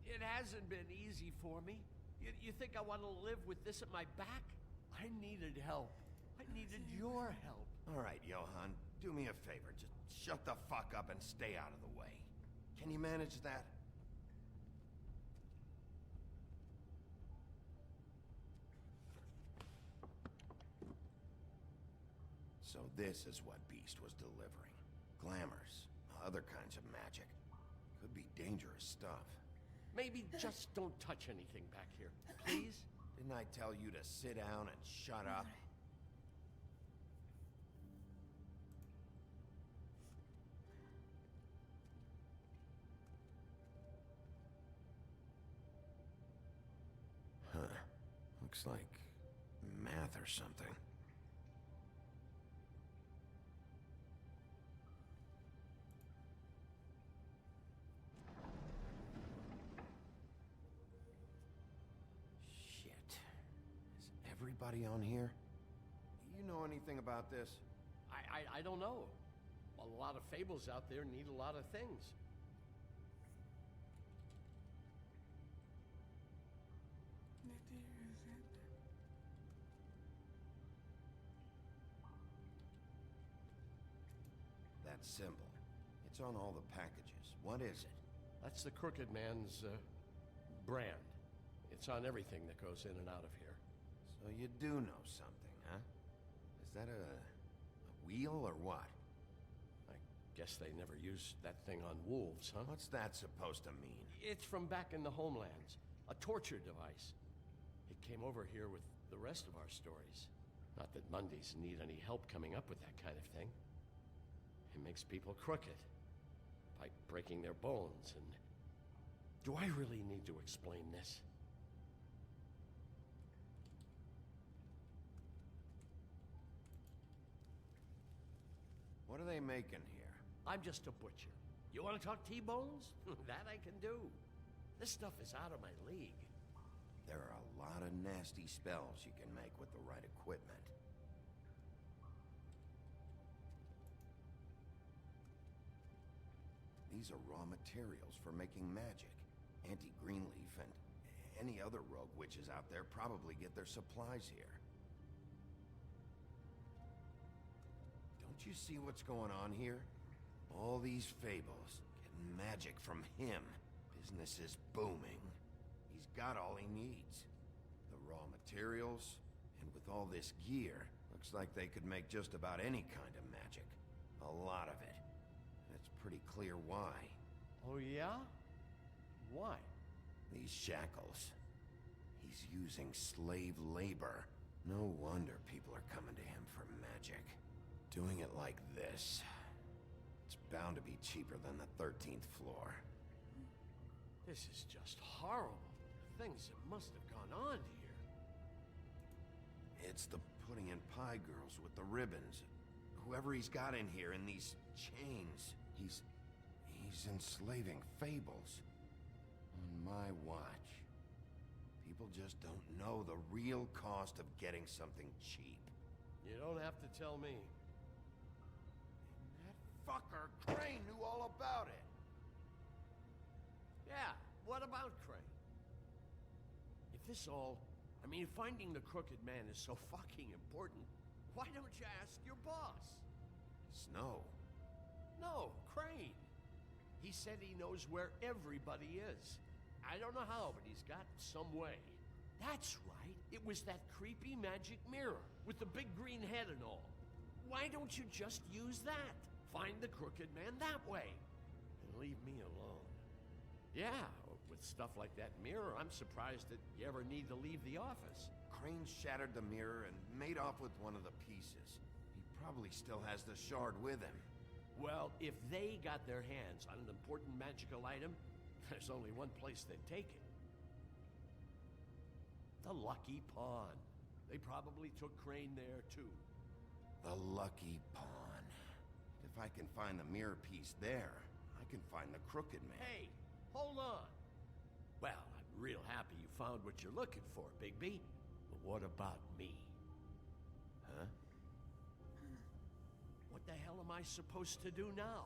It hasn't been easy for me. You think I want to live with this at my back? I needed help. I needed your help. All right, Johan, do me a favor. Just shut the fuck up and stay out of the way. Can you manage that? So this is what Beast was delivering. Glamours, other kinds of magic. Could be dangerous stuff. Maybe just don't touch anything back here, please? Didn't I tell you to sit down and shut up? Huh. Looks like math or something. anybody on here? You know anything about this? I don't know. A lot of fables out there need a lot of things. That symbol. It's on all the packages. What is it? That's the Crooked Man's brand. It's on everything that goes in and out of here. So you do know something, huh? Is that a wheel or what? I guess they never used that thing on wolves, huh? What's that supposed to mean? It's from back in the homelands. A torture device. It came over here with the rest of our stories. Not that Mondays need any help coming up with that kind of thing. It makes people crooked. By breaking their bones and... Do I really need to explain this? What are they making here? I'm just a butcher. You want to talk T-bones? That I can do. This stuff is out of my league. There are a lot of nasty spells you can make with the right equipment. These are raw materials for making magic. Auntie Greenleaf and any other rogue witches out there probably get their supplies here. Don't you see what's going on here? All these fables, getting magic from him. Business is booming. He's got all he needs. The raw materials, and with all this gear, looks like they could make just about any kind of magic. A lot of it. It's pretty clear why. Oh, yeah? Why? These shackles. He's using slave labor. No wonder people are coming to him for magic. Doing it like this. It's bound to be cheaper than the 13th floor. This is just horrible. Things that must have gone on here. It's the putting in pie girls with the ribbons. Whoever he's got in here in these chains. He's enslaving fables. On my watch. People just don't know the real cost of getting something cheap. You don't have to tell me. That fucker Crane knew all about it. Yeah, what about Crane? If this all... finding the Crooked Man is so fucking important, why don't you ask your boss? Snow. No, Crane. He said he knows where everybody is. I don't know how, but he's got some way. That's right. It was that creepy magic mirror with the big green head and all. Why don't you just use that? Find the Crooked Man that way. And leave me alone. Yeah, with stuff like that mirror, I'm surprised that you ever need to leave the office. Crane shattered the mirror and made off with one of the pieces. He probably still has the shard with him. Well, if they got their hands on an important magical item, there's only one place they'd take it. The Lucky Pawn. They probably took Crane there, too. The Lucky Pawn. If I can find the mirror piece there, I can find the Crooked Man. Hey, hold on. Well, I'm real happy you found what you're looking for, Bigby. But what about me? Huh? What the hell am I supposed to do now?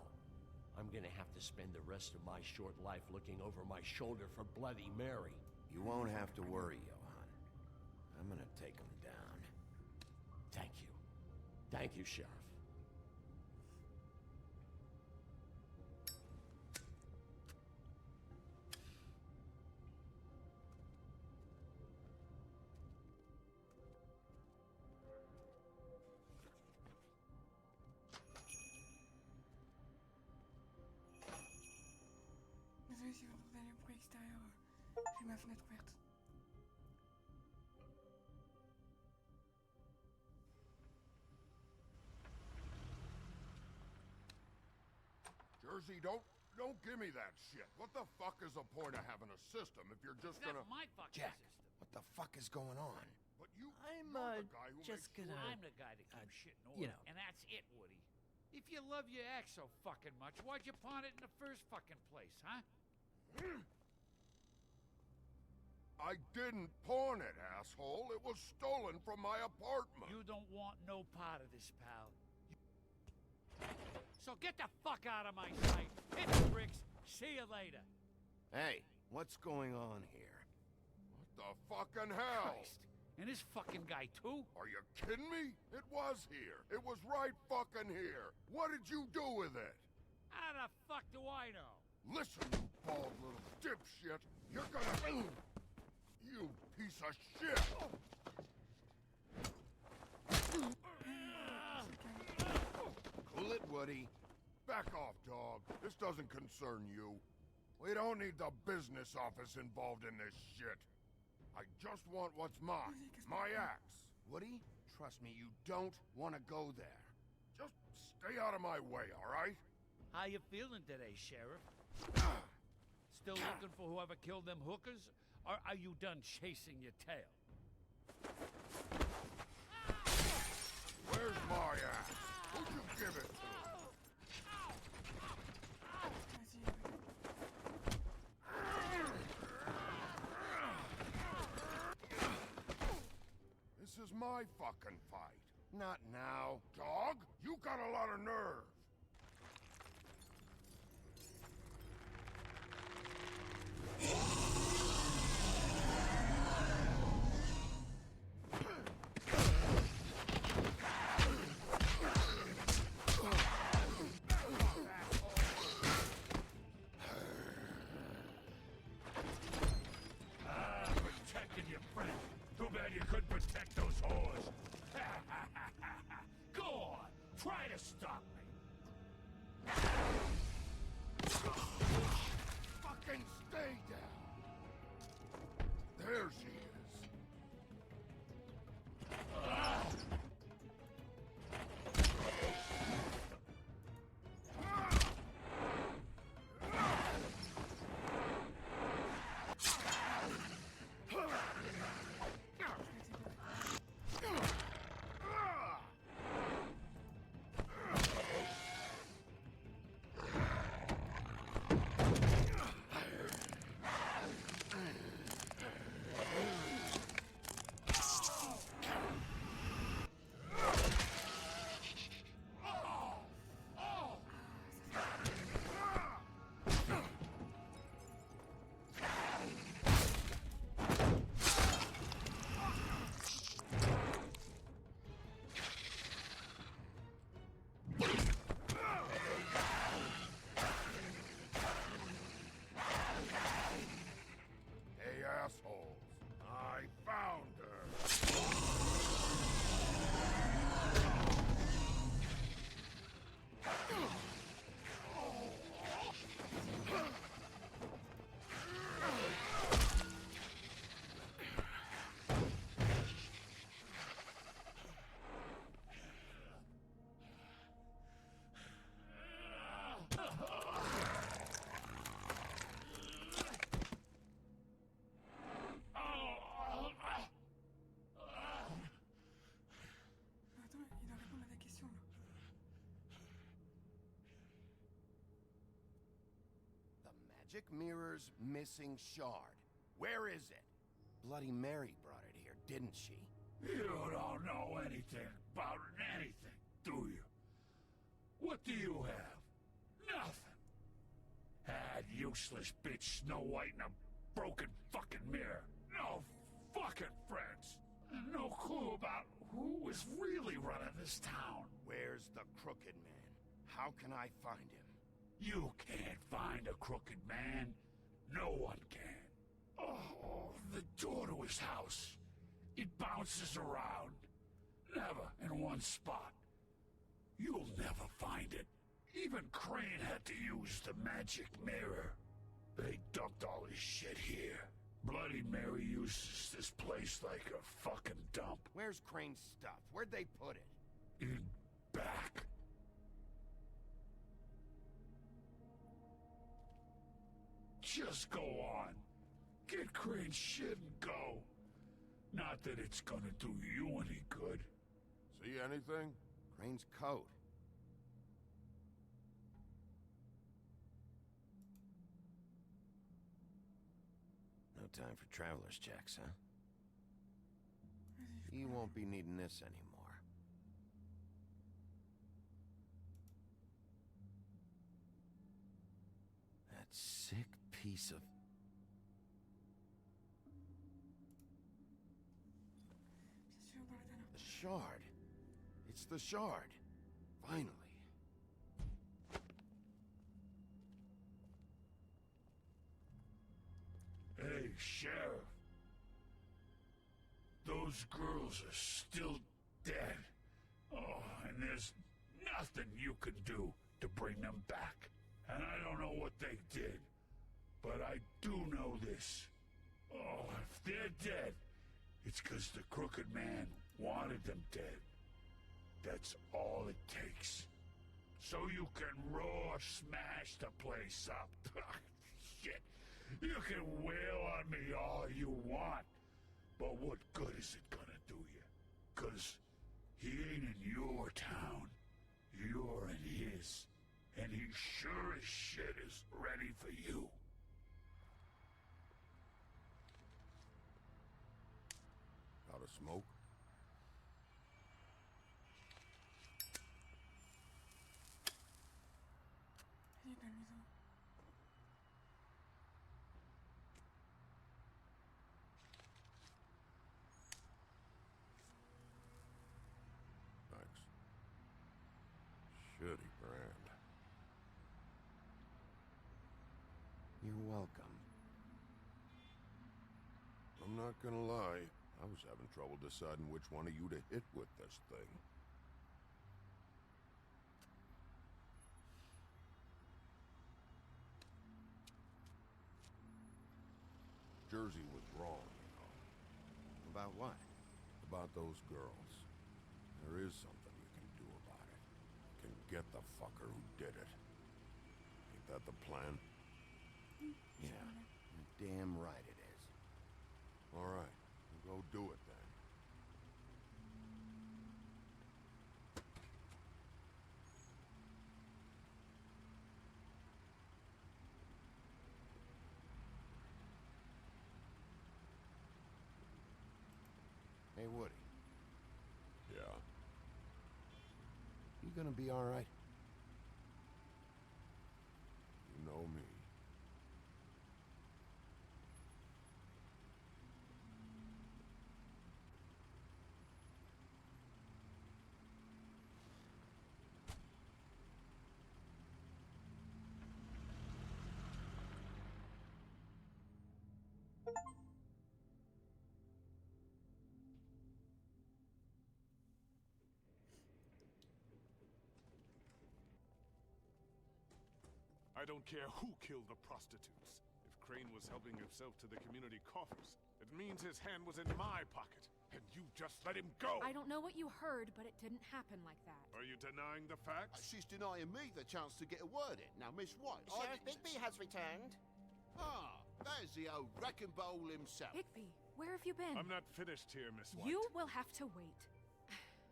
I'm gonna have to spend the rest of my short life looking over my shoulder for Bloody Mary. You won't have to worry, Johan. I'm gonna take him down. Thank you. Thank you, Sheriff. Désolé si vous entendez les bruits extérieurs. J'ai ma fenêtre ouverte. Jersey, don't give me that shit. What the fuck is the point of having a system if you're just gonna... my fucking Jack, system. what the fuck is going on? But you... I'm, you're the guy who just makes gonna... sure- I'm the guy that keeps shit in order. you know. And that's it, Woody. If you love your act so fucking much, why'd you pawn it in the first fucking place, huh? I I didn't pawn it, asshole. It was stolen from my apartment. You don't want no part of this, pal. So get the fuck out of my sight. Hit the bricks. See you later. Hey, what's going on here? What the fucking hell? Christ. And this fucking guy, too? Are you kidding me? It was here. It was right fucking here. What did you do with it? How the fuck do I know? Listen, you bald little dipshit. You're gonna... You piece of shit! Cool it, Woody. Back off, dog. This doesn't concern you. We don't need the business office involved in this shit. I just want what's mine. My axe. Woody, trust me, you don't want to go there. Just stay out of my way, all right? How you feeling today, Sheriff? Still looking for whoever killed them hookers? Or are you done chasing your tail? Where's my axe? Who'd you give it to? This is my fucking fight. Not now. Dog, you got a lot of nerve. Protecting your friend. Too bad you couldn't protect those whores. Go on, try to stop me. Fucking stay down. There she is. Hey, assholes. I found her. Attends, il doit répondre à des questions là. The magic mirror's missing shard. Where is it? Bloody Mary brought it here, didn't she? You don't know anything about anything, do you? What do you have? Nothing. That useless bitch Snow White and a broken fucking mirror. No fucking friends. And no clue about who was really running this town. Where's the crooked man? How can I find him? You can't find a crooked man. No one can. Oh, the door to his house. It bounces around. Never in one spot. You'll never find it. Even Crane had to use the magic mirror. They dumped all his shit here. Bloody Mary uses this place like a fucking dump. Where's Crane's stuff? Where'd they put it? In back. Just go on. Get Crane's shit and go. Not that it's gonna do you any good. See anything? Crane's coat. time for traveler's checks, huh? You won't be needing this anymore. That sick piece of... The shard. It's the shard. Finally. Hey, Sheriff. Those girls are still dead. Oh, and there's nothing you can do to bring them back. And I don't know what they did, but I do know this. Oh, if they're dead, it's 'cause the Crooked Man wanted them dead. That's all it takes. So you can raw smash the place up. Shit. You can wail on me all you want, but what good is it gonna do you? 'Cause he ain't in your town. You're in his. And he sure as shit is ready for you. Out of smoke? Thanks. Shitty brand. You're welcome. I'm not gonna lie, I was having trouble deciding which one of you to hit with this thing. Jersey was wrong, you know. About what? About those girls. There is something you can do about it. You can get the fucker who did it. Ain't that the plan? Yeah, you're damn right it is. All right, we'll go do it then. Hey, Woody. Yeah. You gonna be all right? You know me. I don't care who killed the prostitutes. If Crane was helping himself to the community coffers, it means his hand was in my pocket, and you just let him go! I don't know what you heard, but it didn't happen like that. Are you denying the facts? She's denying me the chance to get a word in. Now, Miss White... Sheriff Bigby has returned. Ah, there's the old wrecking bowl himself. Bigby, where have you been? I'm not finished here, Miss White. You will have to wait.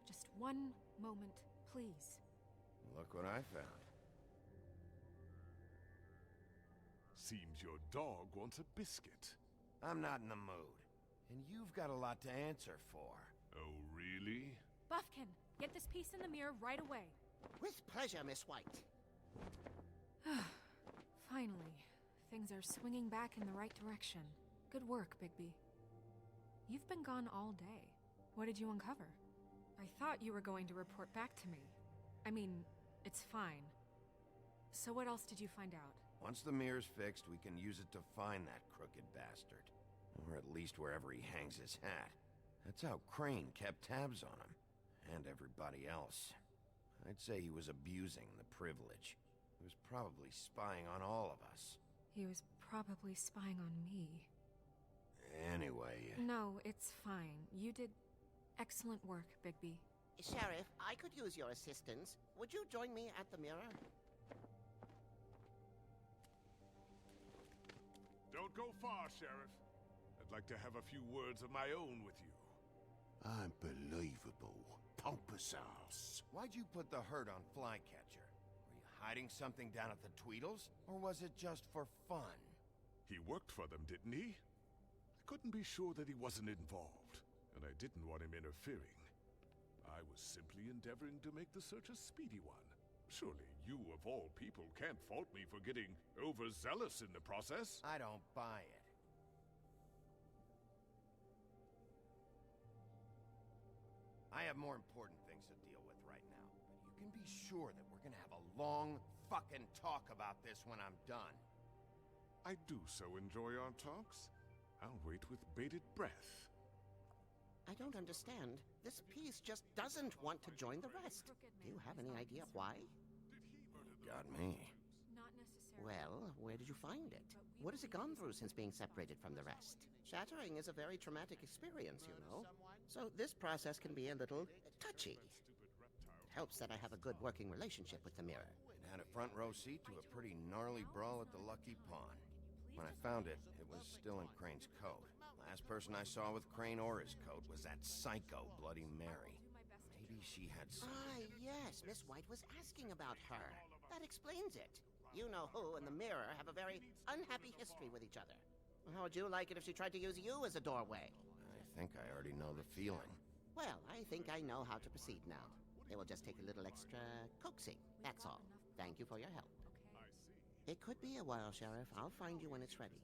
Just one moment, please. Look what I found. Seems your dog wants a biscuit. I'm not in the mood. And you've got a lot to answer for. Oh, really? Buffkin, get this piece in the mirror right away. With pleasure, Miss White. Finally, things are swinging back in the right direction. Good work, Bigby. You've been gone all day. What did you uncover? I thought you were going to report back to me. I mean, it's fine. So what else did you find out? Once the mirror's fixed, we can use it to find that crooked bastard. Or at least wherever he hangs his hat. That's how Crane kept tabs on him. And everybody else. I'd say he was abusing the privilege. He was probably spying on all of us. He was probably spying on me. Anyway... No, it's fine. You did excellent work, Bigby. Sheriff, I could use your assistance. Would you join me at the mirror? Don't go far, Sheriff. I'd like to have a few words of my own with you. Unbelievable. Pompous ass. Why'd you put the hurt on Flycatcher? Were you hiding something down at the Tweedles? Or was it just for fun? He worked for them, didn't he? couldn't be sure that he wasn't involved, and I didn't want him interfering. I was simply endeavoring to make the search a speedy one. Surely you, of all people, can't fault me for getting overzealous in the process. I don't buy it. I have more important things to deal with right now, but you can be sure that we're gonna have a long fucking talk about this when I'm done. I do so enjoy our talks. I'll wait with bated breath. I don't understand. This piece just doesn't want to join the rest. Do you have any idea why? Got me. Well, where did you find it? What has it gone through since being separated from the rest? Shattering is a very traumatic experience, you know. So this process can be a little touchy. It helps that I have a good working relationship with the mirror. Had a front row seat to a pretty gnarly brawl at the Lucky Pawn. When I found it, it was still in Crane's coat. Last person I saw with Crane or his coat was that psycho Bloody Mary. Maybe she had some... Ah, yes, Miss White was asking about her. That explains it. You know who and the mirror have a very unhappy history with each other. How would you like it if she tried to use you as a doorway? I think I already know the feeling. Well, I think I know how to proceed now. It will just take a little extra coaxing, that's all. Thank you for your help. It could be a while, Sheriff. I'll find you when it's ready.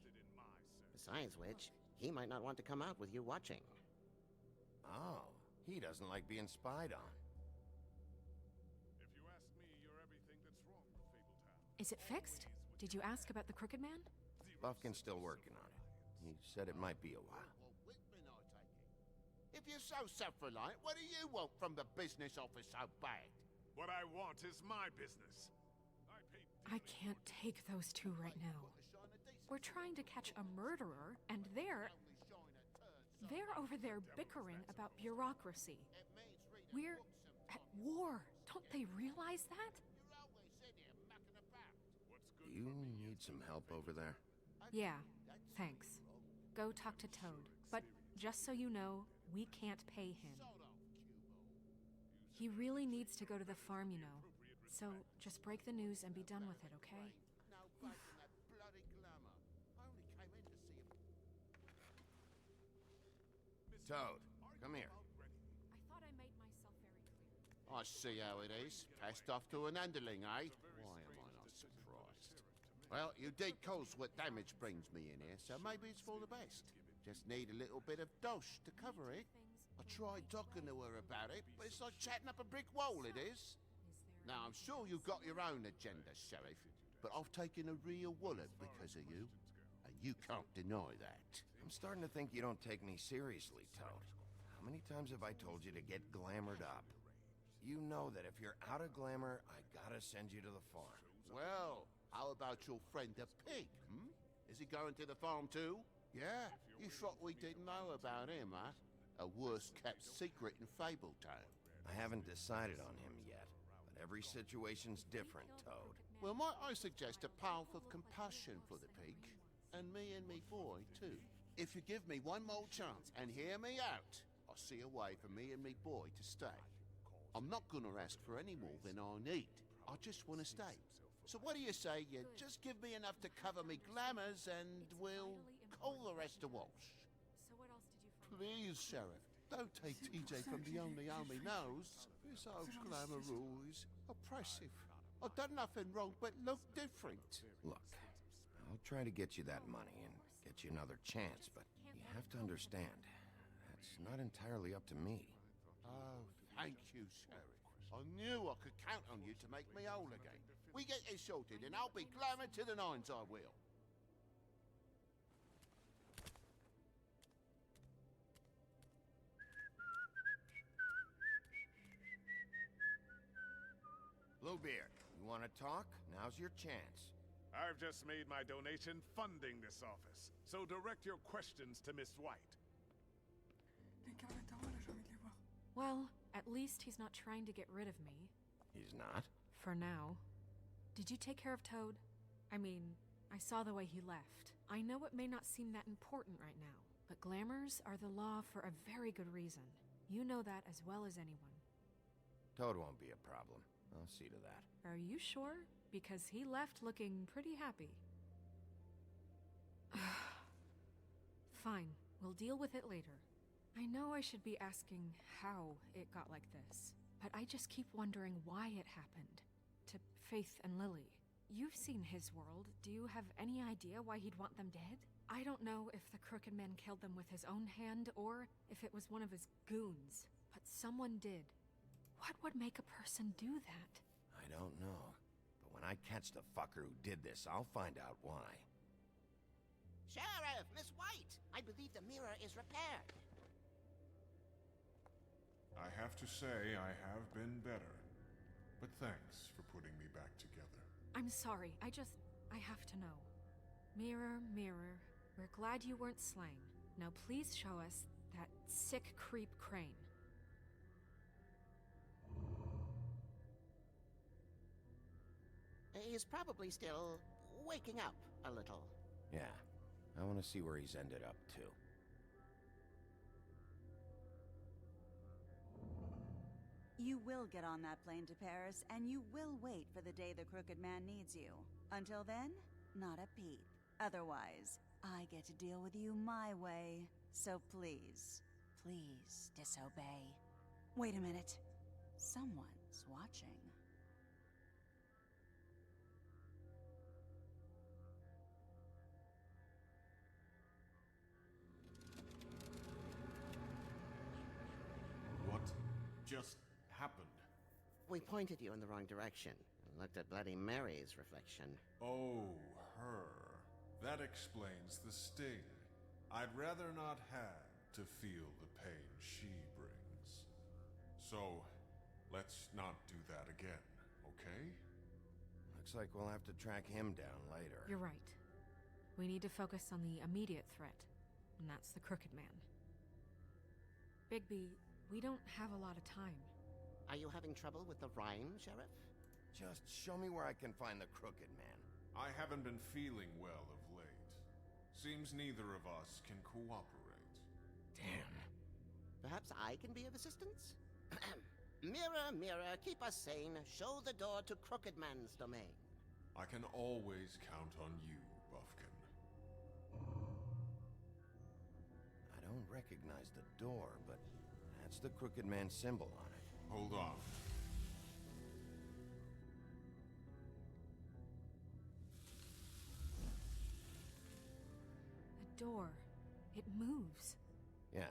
Besides which, he might not want to come out with you watching. Oh, he doesn't like being spied on. If you ask me, you're everything that's wrong with Fabletown. Is it fixed? Did you ask about the Crooked Man? Buffkin's still working on it. He said it might be a while. If you're so self-reliant, what do you want from the business office so bad? What I want is my business. I can't take those two right now. We're trying to catch a murderer, and they're over there bickering about bureaucracy. We're at war. Don't they realize that? You need some help over there? Yeah, thanks. Go talk to Toad. But just so you know, we can't pay him. He really needs to go to the farm, you know. So just break the news and be done with it, okay? Toad, come here. I thought I made myself very clear. I see how it is. Passed off to an underling, eh? Why am I not surprised? Well, you did cause what damage brings me in here, so maybe it's for the best. Just need a little bit of dosh to cover it. I tried talking to her about it, but it's like chatting up a brick wall, it is. Now, I'm sure you've got your own agenda, Sheriff, but I've taken a real wallet because of you, and you can't deny that. I'm starting to think you don't take me seriously, Toad. How many times have I told you to get glamored up? You know that if you're out of glamour, I gotta send you to the farm. Well, how about your friend the pig, hmm? Is he going to the farm too? Yeah? You thought we didn't know about him, huh? A worst-kept secret in Fabletown. I haven't decided on him yet, but every situation's different, Toad. Well, might I suggest a path of compassion for the pig? And me boy, too. If you give me one more chance and hear me out, I'll see a way for me and me boy to stay. I'm not gonna ask for any more than I need. I just want to stay. So what do you say you just give me enough to cover me glamours and we'll call the rest a wash? So what else did you find? Please, Sheriff, don't take TJ from the only he knows. This old glamour rule is oppressive. I've done nothing wrong but look different. Look, I'll try to get you that money and get you another chance, but you have to understand, that's not entirely up to me. Oh, thank you, Sheriff. I knew I could count on you to make me whole again. We get this sorted and I'll be glamour to the nines, I will. Bluebeard, you want to talk? Now's your chance. I've just made my donation funding this office, so direct your questions to Miss White. Les caractères, j'ai envie de les voir. Well, at least he's not trying to get rid of me. He's not? For now. Did you take care of Toad? I mean, I saw the way he left. I know it may not seem that important right now, but glamours are the law for a very good reason. You know that as well as anyone. Toad won't be a problem. I'll see to that. Are you sure? Because he left looking pretty happy. Fine. We'll deal with it later. I know I should be asking how it got like this, but I just keep wondering why it happened. To Faith and Lily. You've seen his world. Do you have any idea why he'd want them dead? I don't know if the Crooked Man killed them with his own hand or if it was one of his goons, but someone did. What would make a person do that? I don't know. But when I catch the fucker who did this, I'll find out why. Sheriff, Miss White! I believe the mirror is repaired. I have to say I have been better. But thanks for putting me back together. I'm sorry, I have to know. Mirror, mirror, we're glad you weren't slain. Now please show us that sick creep Crane. He's probably still waking up a little. Yeah, I want to see where he's ended up, too. You will get on that plane to Paris, and you will wait for the day the Crooked Man needs you. Until then, not a peep. Otherwise, I get to deal with you my way. So please, please disobey. Wait a minute. Someone's watching. What just happened? We pointed you in the wrong direction and looked at Bloody Mary's reflection. Oh, her. That explains the sting. I'd rather not have to feel the pain she brings. So, let's not do that again, okay? Looks like we'll have to track him down later. You're right. We need to focus on the immediate threat, and that's the Crooked Man. Bigby, we don't have a lot of time. Are you having trouble with the rhyme, Sheriff? Just show me where I can find the Crooked Man. I haven't been feeling well of late. Seems neither of us can cooperate. Damn. Perhaps I can be of assistance? Mirror, mirror, keep us sane. Show the door to Crooked Man's domain. I can always count on you, Buffkin. I don't recognize the door, but that's the Crooked Man symbol on it. Hold on. The door. It moves. Yeah,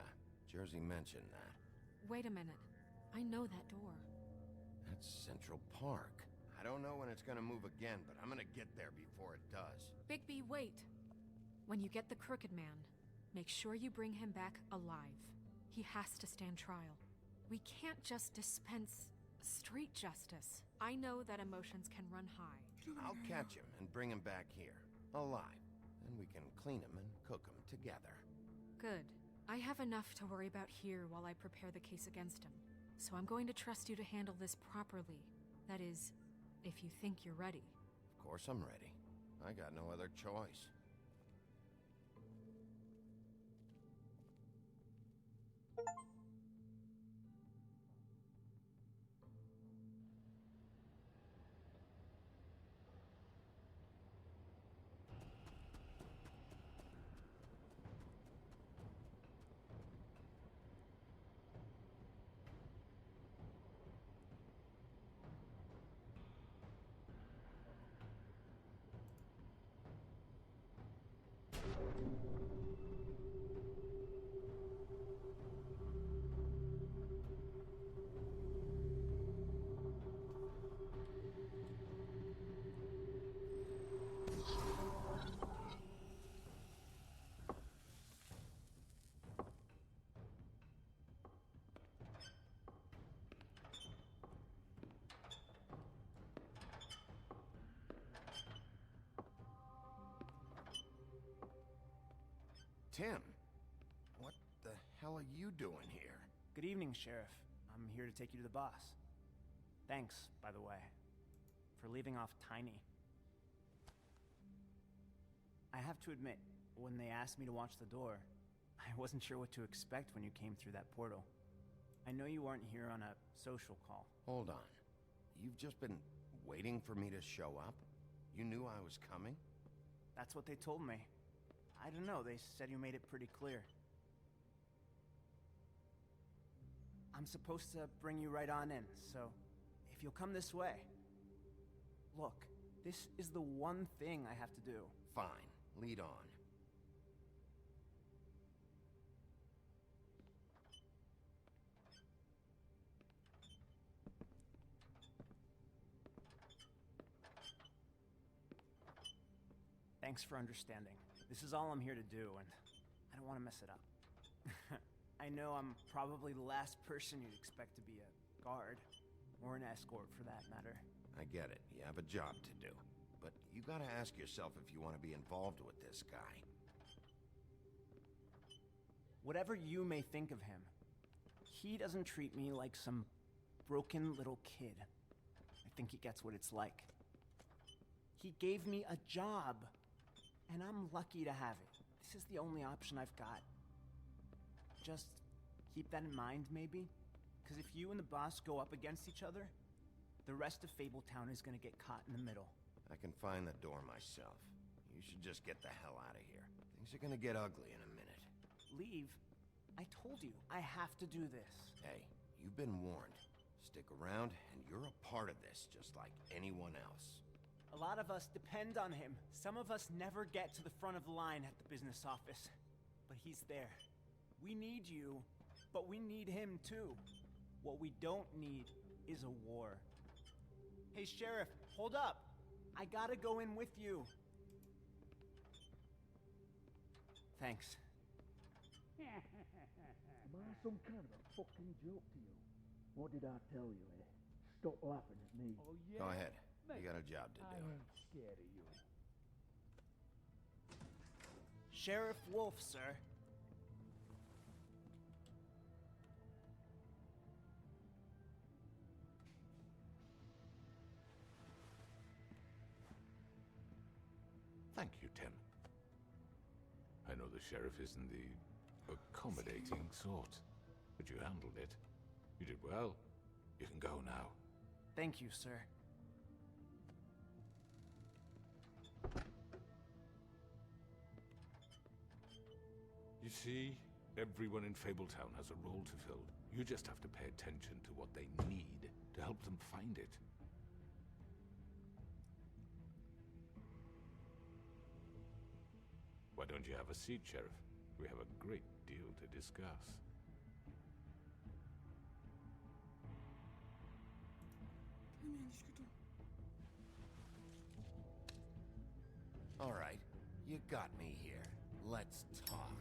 Jersey mentioned that. Wait a minute. I know that door. That's Central Park. I don't know when it's gonna move again, but I'm gonna get there before it does. Bigby, wait! When you get the Crooked Man, make sure you bring him back alive. He has to stand trial. We can't just dispense street justice. I know that emotions can run high. I'll catch him and bring him back here, alive. Then we can clean him and cook him together. Good. I have enough to worry about here while I prepare the case against him. So I'm going to trust you to handle this properly. That is, if you think you're ready. Of course I'm ready. I got no other choice. Tim, what the hell are you doing here? Good evening, Sheriff. I'm here to take you to the boss. Thanks, by the way, for leaving off Tiny. I have to admit, when they asked me to watch the door, I wasn't sure what to expect when you came through that portal. I know you weren't here on a social call. Hold on. You've just been waiting for me to show up? You knew I was coming? That's what they told me. I don't know, they said you made it pretty clear. I'm supposed to bring you right on in, so if you'll come this way. Look, this is the one thing I have to do. Fine, lead on. Thanks for understanding. This is all I'm here to do, and I don't want to mess it up. I know I'm probably the last person you'd expect to be a guard, or an escort for that matter. I get it. You have a job to do. But you gotta ask yourself if you want to be involved with this guy. Whatever you may think of him, he doesn't treat me like some broken little kid. I think he gets what it's like. He gave me a job, and I'm lucky to have it. This is the only option I've got. Just keep that in mind, maybe? Because if you and the boss go up against each other, the rest of Fabletown is gonna get caught in the middle. I can find the door myself. You should just get the hell out of here. Things are gonna get ugly in a minute. Leave? I told you, I have to do this. Hey, you've been warned. Stick around, and you're a part of this, just like anyone else. A lot of us depend on him. Some of us never get to the front of the line at the business office. But he's there. We need you, but we need him too. What we don't need is a war. Hey, Sheriff, hold up. I gotta go in with you. Thanks. Am I some kind of a fucking joke to you? What did I tell you, eh? Stop laughing at me. Oh, yeah? Go ahead. You got a job to I do. ain't scared of you. Sheriff Wolf, sir. Thank you, Tim. I know the sheriff isn't the accommodating sort, but you handled it. You did well. You can go now. Thank you, sir. You see, everyone in Fabletown has a role to fill. You just have to pay attention to what they need to help them find it. Why don't you have a seat, Sheriff? We have a great deal to discuss. Très bien, discutons. All right, you got me here. Let's talk.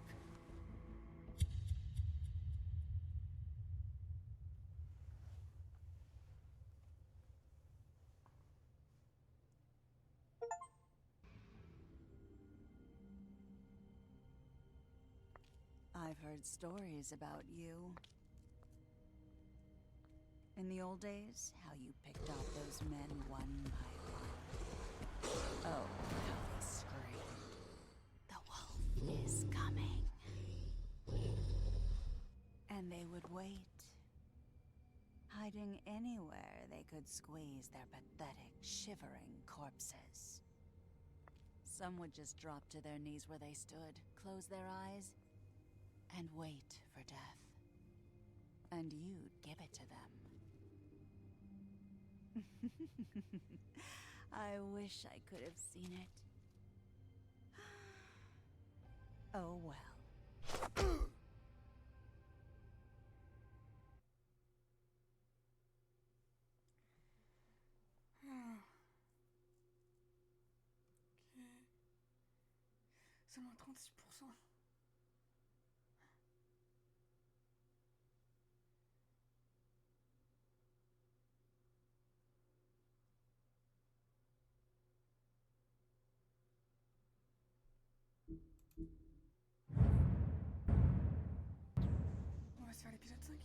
I've heard stories about you. In the old days, how you picked off those men one by one. Oh, how they screamed. The wolf is coming. And they would wait, hiding anywhere they could squeeze their pathetic, shivering corpses. Some would just drop to their knees where they stood, close their eyes, and wait for death. And you'd give it to them. I wish I could have seen it. Oh well. Ah. Ok. Seulement 36%. On va se faire l'épisode 5.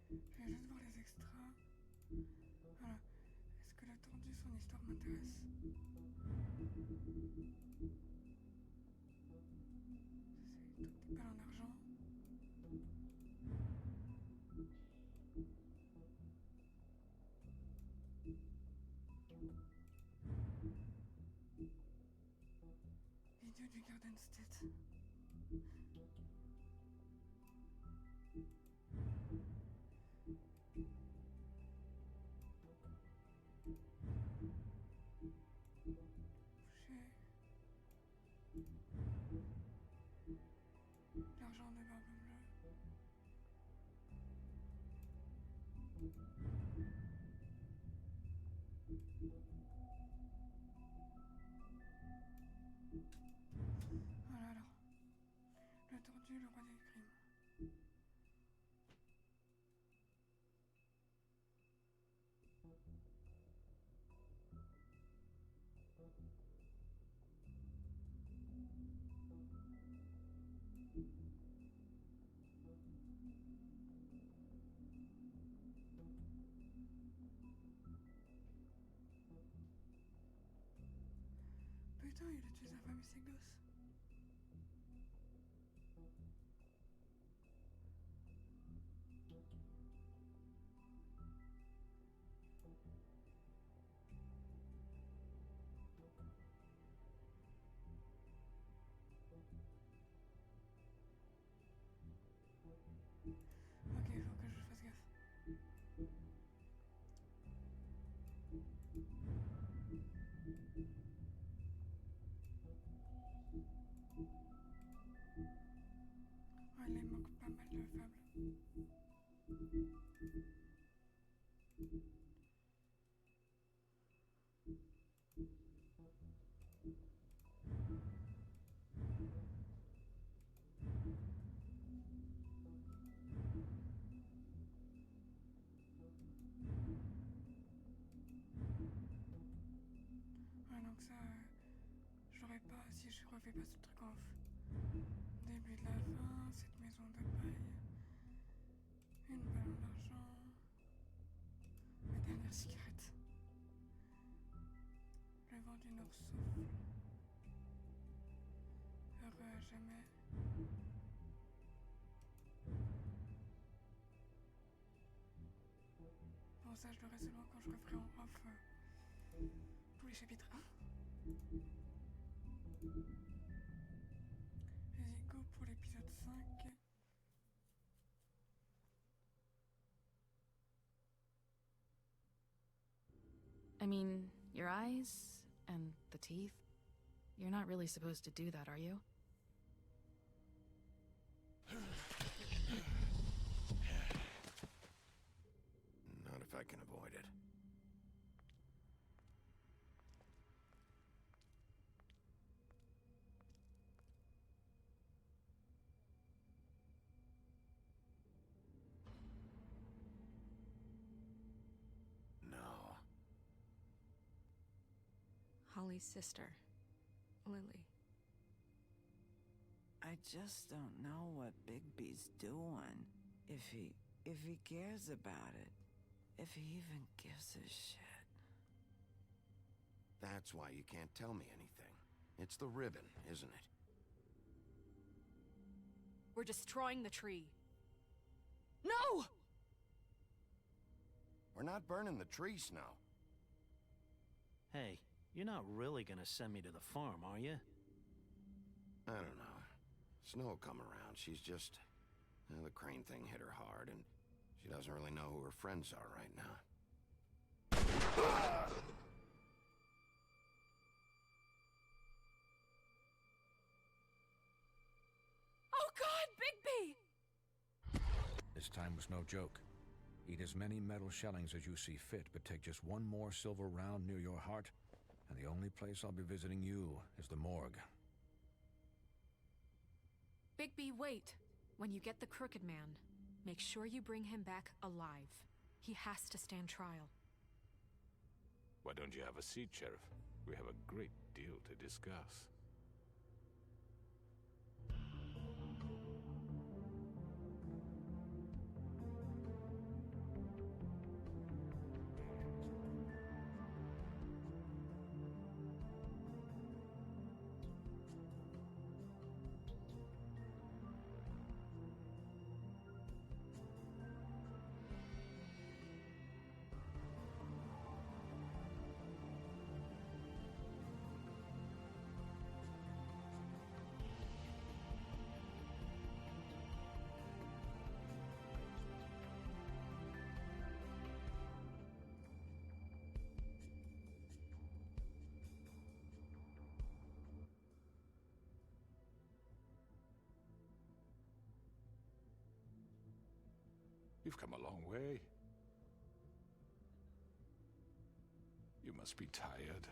Je vais juste voir les extras. Voilà. Est-ce que le tordu, son histoire m'intéresse? C'est tout des balles en argent. Garden State. L'argent de Barbe Bleue. Voilà alors. Le tordu, le roi des crimes. Putain, il a tué sa femme et ses gosses. Ok, il faut que je fasse gaffe. Ouais, il manque pas mal de fables. Ouais, donc ça, j'aurais pas si je refais pas ce truc en off. Début de la fin, cette maison de paille, une ballon d'argent, ma dernière cigarette, le vent du nord souffle, heureux à jamais. Bon, ça, je l'aurai seulement quand je referai en off tous les chapitres 1. Vas-y, go pour l'épisode 5. I mean, your eyes and the teeth. You're not really supposed to do that, are you? Not if I can avoid it. No. Holly's sister, Lily. I just don't know what Bigby's doing. If he cares about it. If he even gives a shit. That's why you can't tell me anything. It's the ribbon, isn't it? We're destroying the tree. No! We're not burning the tree, Snow. Hey, you're not really gonna send me to the farm, are you? I don't know. Snow will come around. She's just... the crane thing hit her hard, and she doesn't really know who her friends are right now. Oh God, Bigby! This time was no joke. Eat as many metal shellings as you see fit, but take just one more silver round near your heart, and the only place I'll be visiting you is the morgue. Bigby, wait. When you get the Crooked Man, make sure you bring him back alive. He has to stand trial. Why don't you have a seat, Sheriff? We have a great deal to discuss. You've come a long way. You must be tired.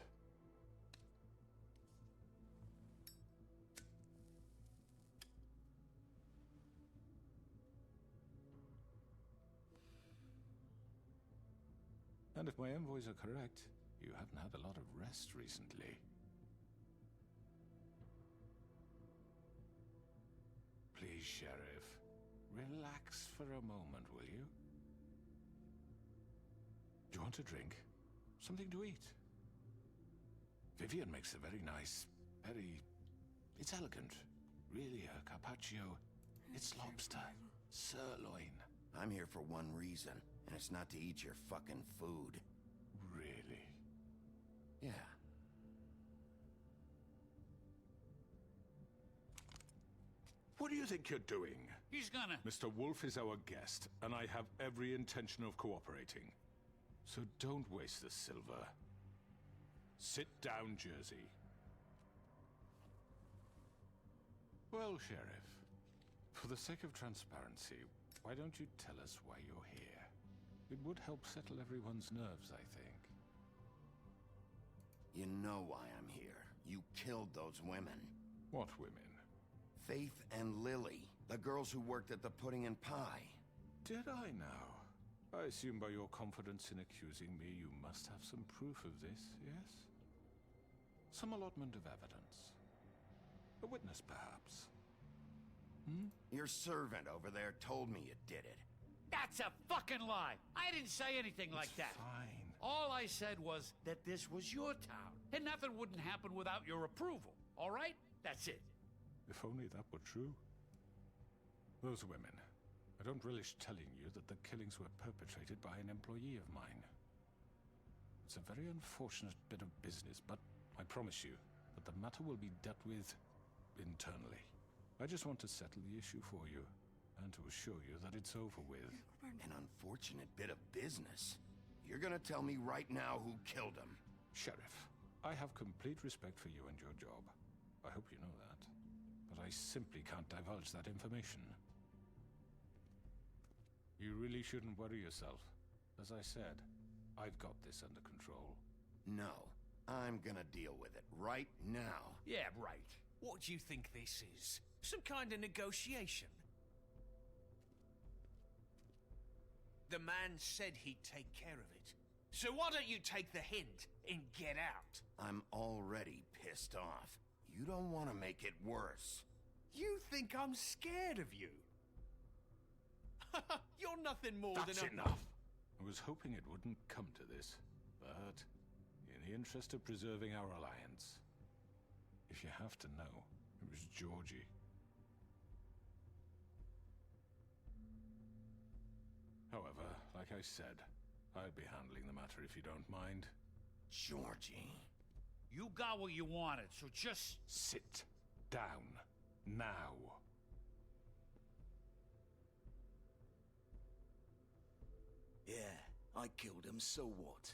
And if my envoys are correct, you haven't had a lot of rest recently. Please, Sheriff, relax for a moment, will you? Do you want a drink? Something to eat? Vivian makes a very nice, it's elegant. Really, a carpaccio. It's lobster, sirloin. I'm here for one reason, and it's not to eat your fucking food. Really? Yeah. What do you think you're doing? He's gonna... Mr. Wolf is our guest, and I have every intention of cooperating. So don't waste the silver. Sit down, Jersey. Well, Sheriff, for the sake of transparency, why don't you tell us why you're here? It would help settle everyone's nerves, I think. You know why I'm here. You killed those women. What women? Faith and Lily, the girls who worked at the Pudding and Pie. Did I now? I assume by your confidence in accusing me, you must have some proof of this, yes? Some allotment of evidence. A witness, perhaps. Your servant over there told me you did it. That's a fucking lie! I didn't say anything like that. Fine. All I said was that this was your town, and nothing wouldn't happen without your approval, all right? That's it. If only that were true. Those women. I don't relish telling you that the killings were perpetrated by an employee of mine. It's a very unfortunate bit of business, but I promise you that the matter will be dealt with internally. I just want to settle the issue for you, and to assure you that it's over with. An unfortunate bit of business? You're gonna tell me right now who killed him? Sheriff, I have complete respect for you and your job. I hope you know that. But I simply can't divulge that information. You really shouldn't worry yourself. As I said, I've got this under control. No, I'm gonna deal with it right now. Yeah, right. What do you think this is? Some kind of negotiation? The man said he'd take care of it. So why don't you take the hint and get out? I'm already pissed off. You don't want to make it worse. You think I'm scared of you? You're nothing more That's than a... enough! I was hoping it wouldn't come to this, but in the interest of preserving our alliance, if you have to know, it was Georgie. However, like I said, I'll be handling the matter if you don't mind. Georgie. You got what you wanted, so just... Sit down. Now. Yeah, I killed him, so what?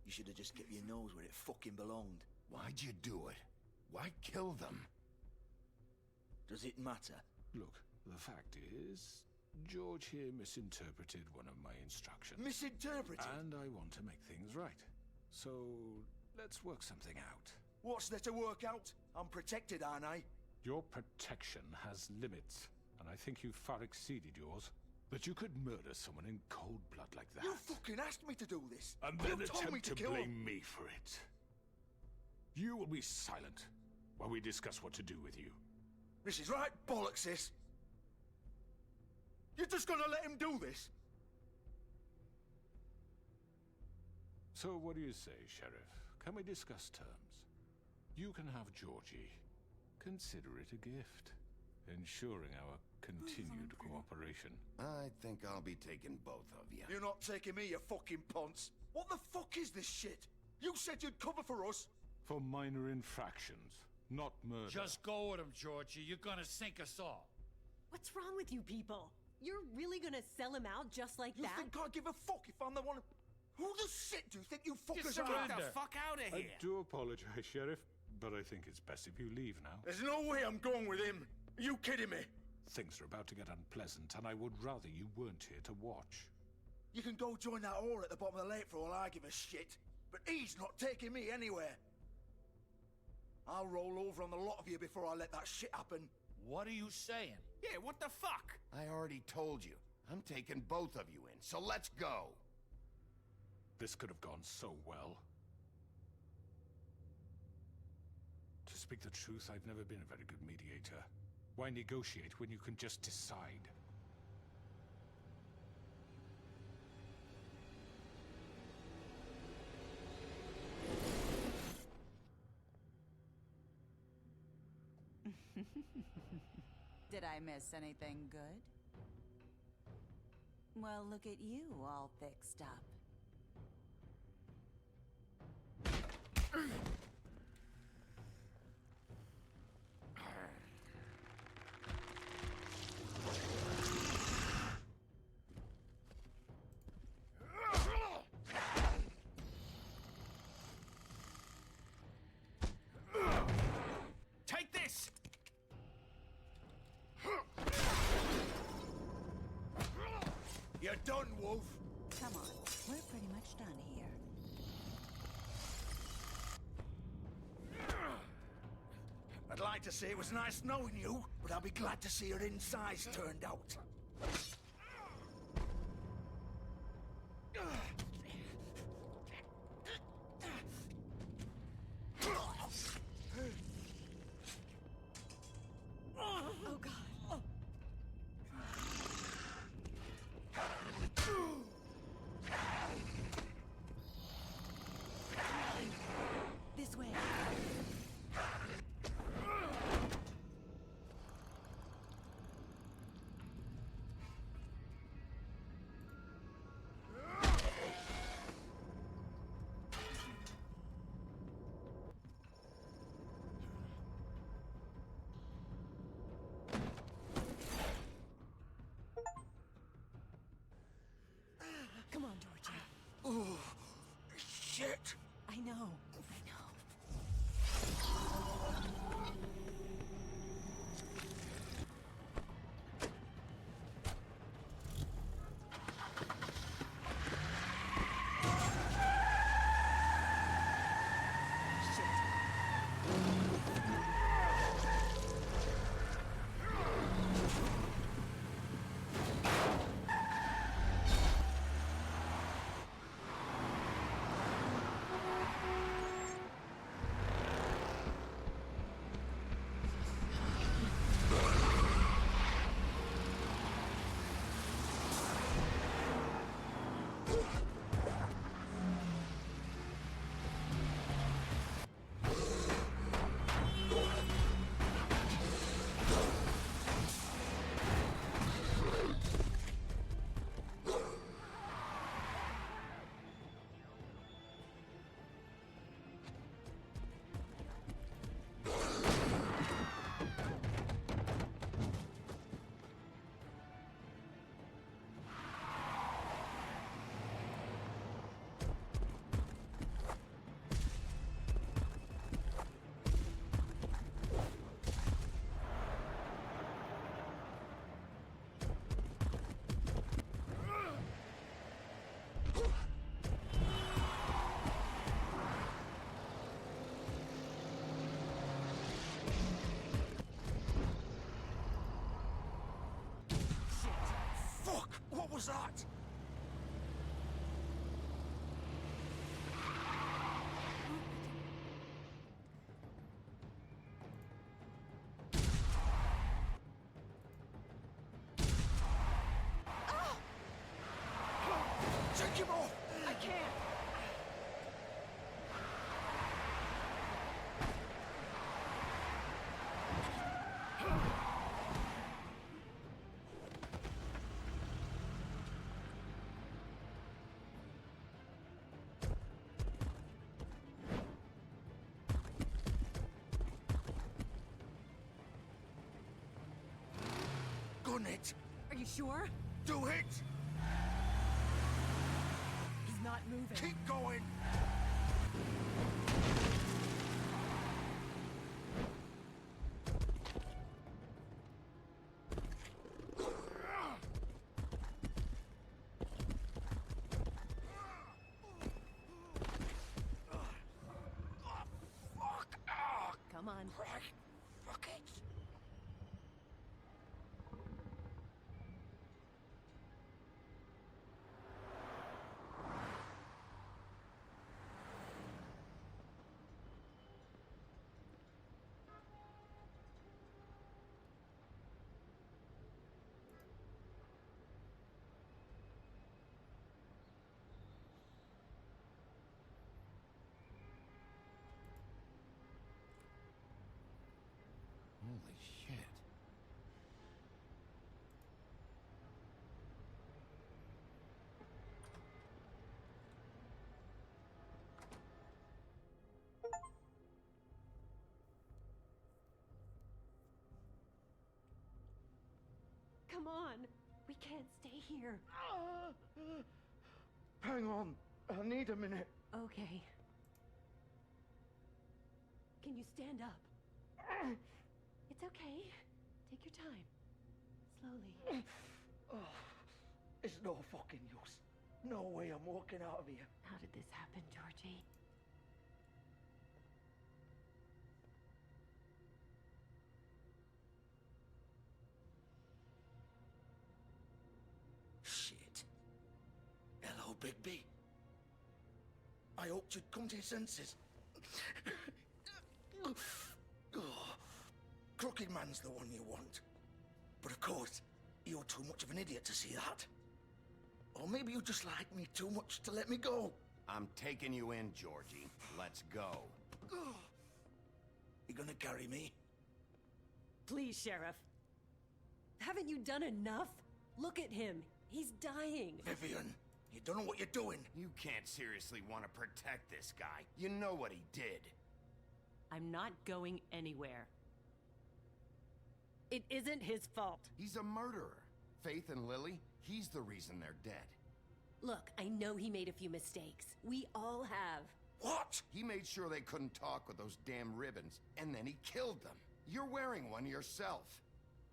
You should have just kept your nose where it fucking belonged. Why'd you do it? Why kill them? Does it matter? Look, the fact is, George here misinterpreted one of my instructions. Misinterpreted? And I want to make things right. So, let's work something out. What's there to work out? I'm protected, aren't I? Your protection has limits, and I think you've far exceeded yours. That you could murder someone in cold blood like that. You fucking asked me to do this! And then you told me attempt to kill blame him. me for it. You will be silent while we discuss what to do with you. This is right bollocks, this! You're just gonna let him do this? So what do you say, Sheriff? Can we discuss terms? You can have Georgie. Consider it a gift, ensuring our continued cooperation. I think I'll be taking both of you. You're not taking me, you fucking ponce! What the fuck is this shit? You said you'd cover for us! For minor infractions, not murder. Just go with him, Georgie. You're gonna sink us all. What's wrong with you people? You're really gonna sell him out just like that? You think I give a fuck if I'm the one... Who the shit do you think you fuckers are? Get the fuck out of here! I do apologize, Sheriff, but I think it's best if you leave now. There's no way I'm going with him! Are you kidding me? Things are about to get unpleasant, and I would rather you weren't here to watch. You can go join that whore at the bottom of the lake for all I give a shit. But he's not taking me anywhere. I'll roll over on the lot of you before I let that shit happen. What are you saying? Yeah, what the fuck? I already told you. I'm taking both of you in, so let's go. This could have gone so well. To speak the truth, I've never been a very good mediator. Why negotiate when you can just decide? Did I miss anything good? Well, look at you, all fixed up. Take this! You're done, Wolf. Come on, we're pretty much done here. I'd like to say it was nice knowing you, but I'll be glad to see your insides turned out. Oh, God. This way. Come on, Georgia. Oh, shit. I know. Fuck! What was that? Take him off! I can't. Gun it! Are you sure? Do it! He's not moving. Keep going! right. Fuck it. Holy shit. Come on. We can't stay here. Hang on. I need a minute. Okay. Can you stand up? It's okay. Take your time. Slowly. Oh, it's no fucking use. No way I'm walking out of here. How did this happen, Georgie? Shit. Hello, Bigby. I hoped you'd come to your senses. Crooked Man's the one you want. But of course, you're too much of an idiot to see that. Or maybe you just like me too much to let me go. I'm taking you in, Georgie. Let's go. You gonna carry me? Please, Sheriff. Haven't you done enough? Look at him. He's dying. Vivian, you don't know what you're doing. You can't seriously want to protect this guy. You know what he did. I'm not going anywhere. It isn't his fault. He's a murderer. Faith and Lily, he's the reason they're dead. Look, I know he made a few mistakes. We all have. What? He made sure they couldn't talk with those damn ribbons, and then he killed them. You're wearing one yourself.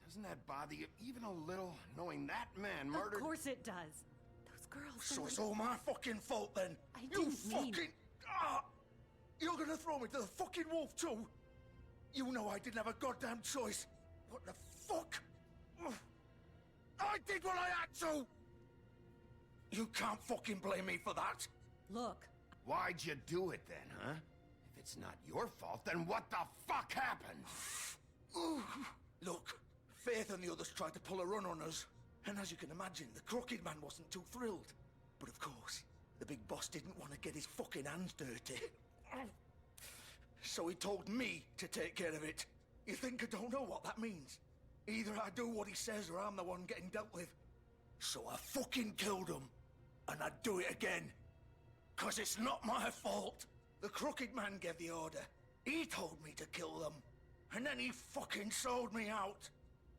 Doesn't that bother you even a little, knowing that man murdered... Of course it does. Those girls... So it's all my fucking fault then? I you didn't mean... fucking... You're gonna throw me to the fucking wolf too? You know I didn't have a goddamn choice. What the fuck? I did what I had to! You can't fucking blame me for that. Look. Why'd you do it then, huh? If it's not your fault, then what the fuck happened? Look, Faith and the others tried to pull a run on us. And as you can imagine, the Crooked Man wasn't too thrilled. But of course, the big boss didn't want to get his fucking hands dirty. So he told me to take care of it. You think I don't know what that means? Either I do what he says or I'm the one getting dealt with. So I fucking killed him. And I'd do it again. 'Cause it's not my fault. The Crooked Man gave the order. He told me to kill them. And then he fucking sold me out.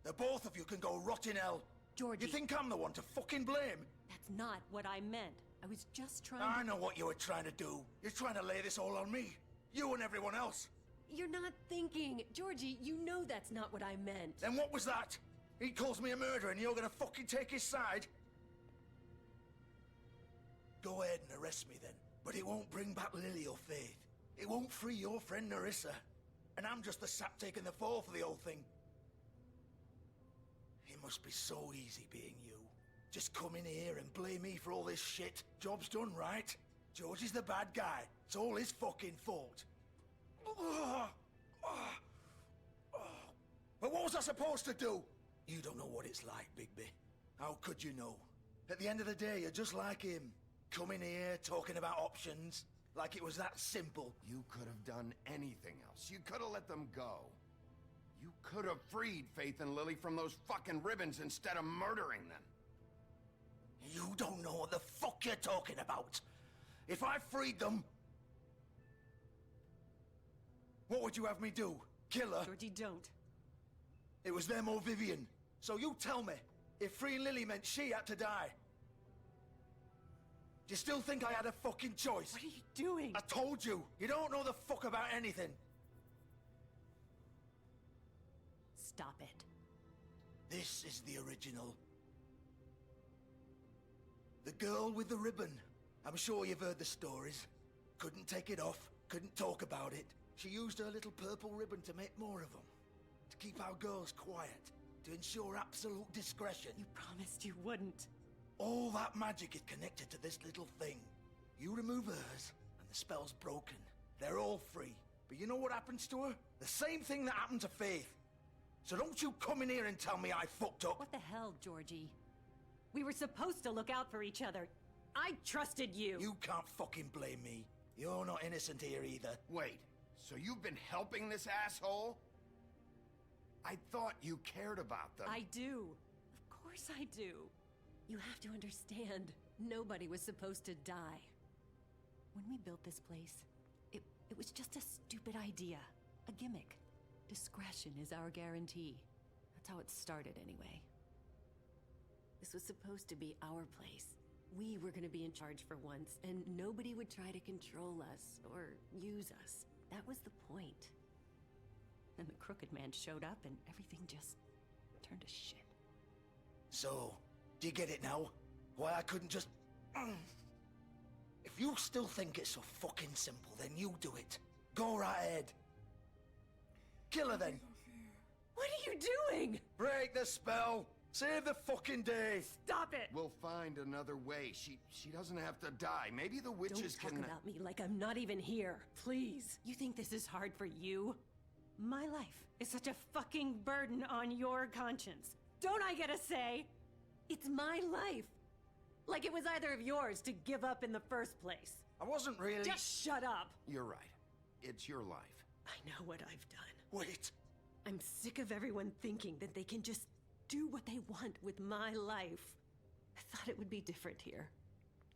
The both of you can go rot in hell. Georgie. You think I'm the one to fucking blame? That's not what I meant. I was just trying I know what you were trying to do. You're trying to lay this all on me. You and everyone else. You're not thinking. Georgie, you know that's not what I meant. Then what was that? He calls me a murderer and you're gonna fucking take his side? Go ahead and arrest me then. But it won't bring back Lily or Faith. It won't free your friend Nerissa. And I'm just the sap taking the fall for the whole thing. It must be so easy being you. Just come in here and blame me for all this shit. Job's done, right? George is the bad guy. It's all his fucking fault. But what was I supposed to do? You don't know what it's like, Bigby. How could you know? At the end of the day, you're just like him. Coming here, talking about options. Like it was that simple. You could have done anything else. You could have let them go. You could have freed Faith and Lily from those fucking ribbons instead of murdering them. You don't know what the fuck you're talking about. If I freed them... What would you have me do? Kill her? Georgie, don't. It was them or Vivian. So you tell me, if freeing Lily meant she had to die. Do you still think I had a fucking choice? What are you doing? I told you, you don't know the fuck about anything. Stop it. This is the original. The girl with the ribbon. I'm sure you've heard the stories. Couldn't take it off, couldn't talk about it. She used her little purple ribbon to make more of them. To keep our girls quiet. To ensure absolute discretion. You promised you wouldn't. All that magic is connected to this little thing. You remove hers, and the spell's broken. They're all free. But you know what happens to her? The same thing that happened to Faith. So don't you come in here and tell me I fucked up. What the hell, Georgie? We were supposed to look out for each other. I trusted you. You can't fucking blame me. You're not innocent here either. Wait, so you've been helping this asshole? I thought you cared about them. I do. Of course I do. You have to understand, nobody was supposed to die. When we built this place, it was just a stupid idea. A gimmick. Discretion is our guarantee. That's how it started anyway. This was supposed to be our place. We were gonna be in charge for once, and nobody would try to control us or use us. That was the point. Then the Crooked Man showed up and everything just turned to shit. So, do you get it now? Why I couldn't just... If you still think it's so fucking simple, then you do it. Go right ahead. Kill her then. What are you doing? Break the spell. Save the fucking day. Stop it. We'll find another way. She doesn't have to die. Maybe the witches Don't can... talk about me like I'm not even here. Please. You think this is hard for you? My life is such a fucking burden on your conscience. Don't I get a say? It's my life. Like it was either of yours to give up in the first place. I wasn't really... Just shut up. You're right. It's your life. I know what I've done. Wait. I'm sick of everyone thinking that they can just do what they want with my life. I thought it would be different here.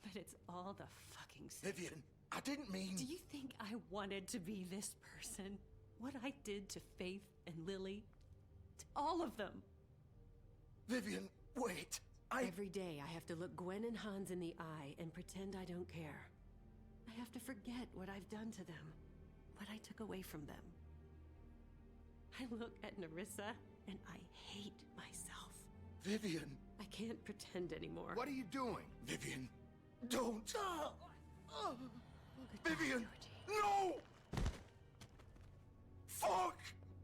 But it's all the fucking same. Vivian, I didn't mean... Do you think I wanted to be this person? What I did to Faith and Lily? To all of them. Vivian, wait. Every day I have to look Gwen and Hans in the eye and pretend I don't care. I have to forget what I've done to them. What I took away from them. I look at Nerissa and I hate myself. Vivian. I can't pretend anymore. What are you doing? Vivian, don't. Goodbye, Vivian, Georgie. no! Fuck!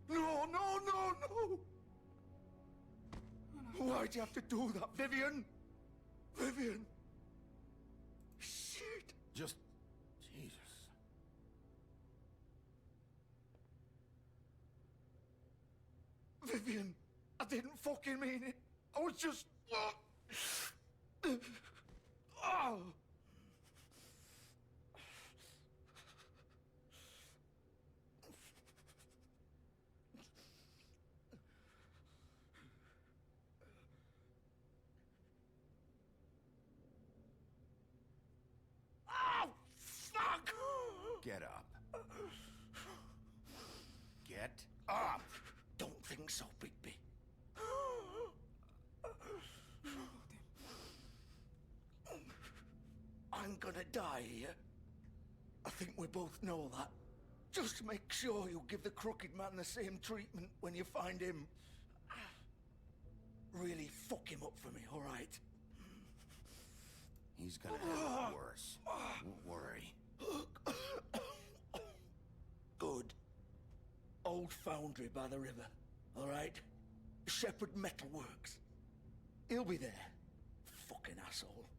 No, no, no, no! Why'd you have to do that, Vivian? Vivian! Shit! Just... Jesus. Vivian, I didn't fucking mean it. I was just... Oh! Fuck! Get up. Get up! Don't think so, Bigby. I'm gonna die here. I think we both know that. Just make sure you give the Crooked Man the same treatment when you find him. Really fuck him up for me, alright? He's gonna have it worse. Don't worry. Good. Old foundry by the river, alright? Shepherd Metal Works. He'll be there. Fucking asshole.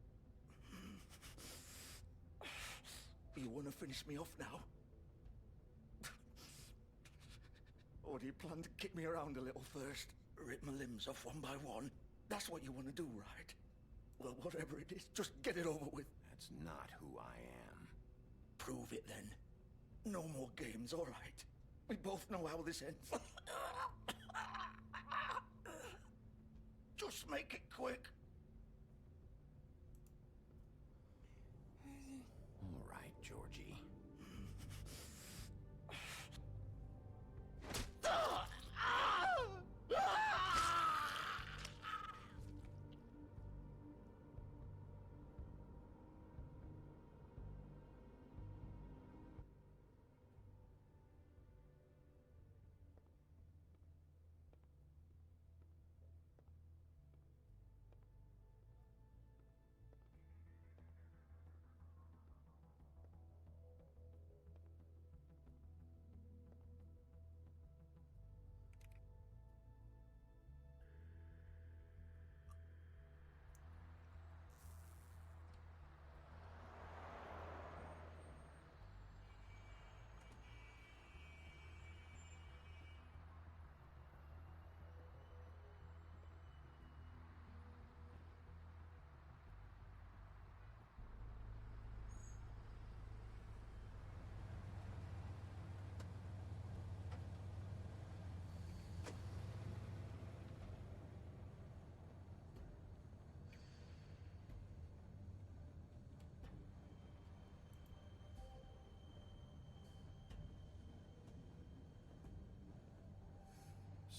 You wanna finish me off now? Or do you plan to kick me around a little first? Rip my limbs off one by one? That's what you wanna do, right? Well, whatever it is, just get it over with. That's not who I am. Prove it then. No more games, alright? We both know how this ends. Just make it quick. All right, Georgie.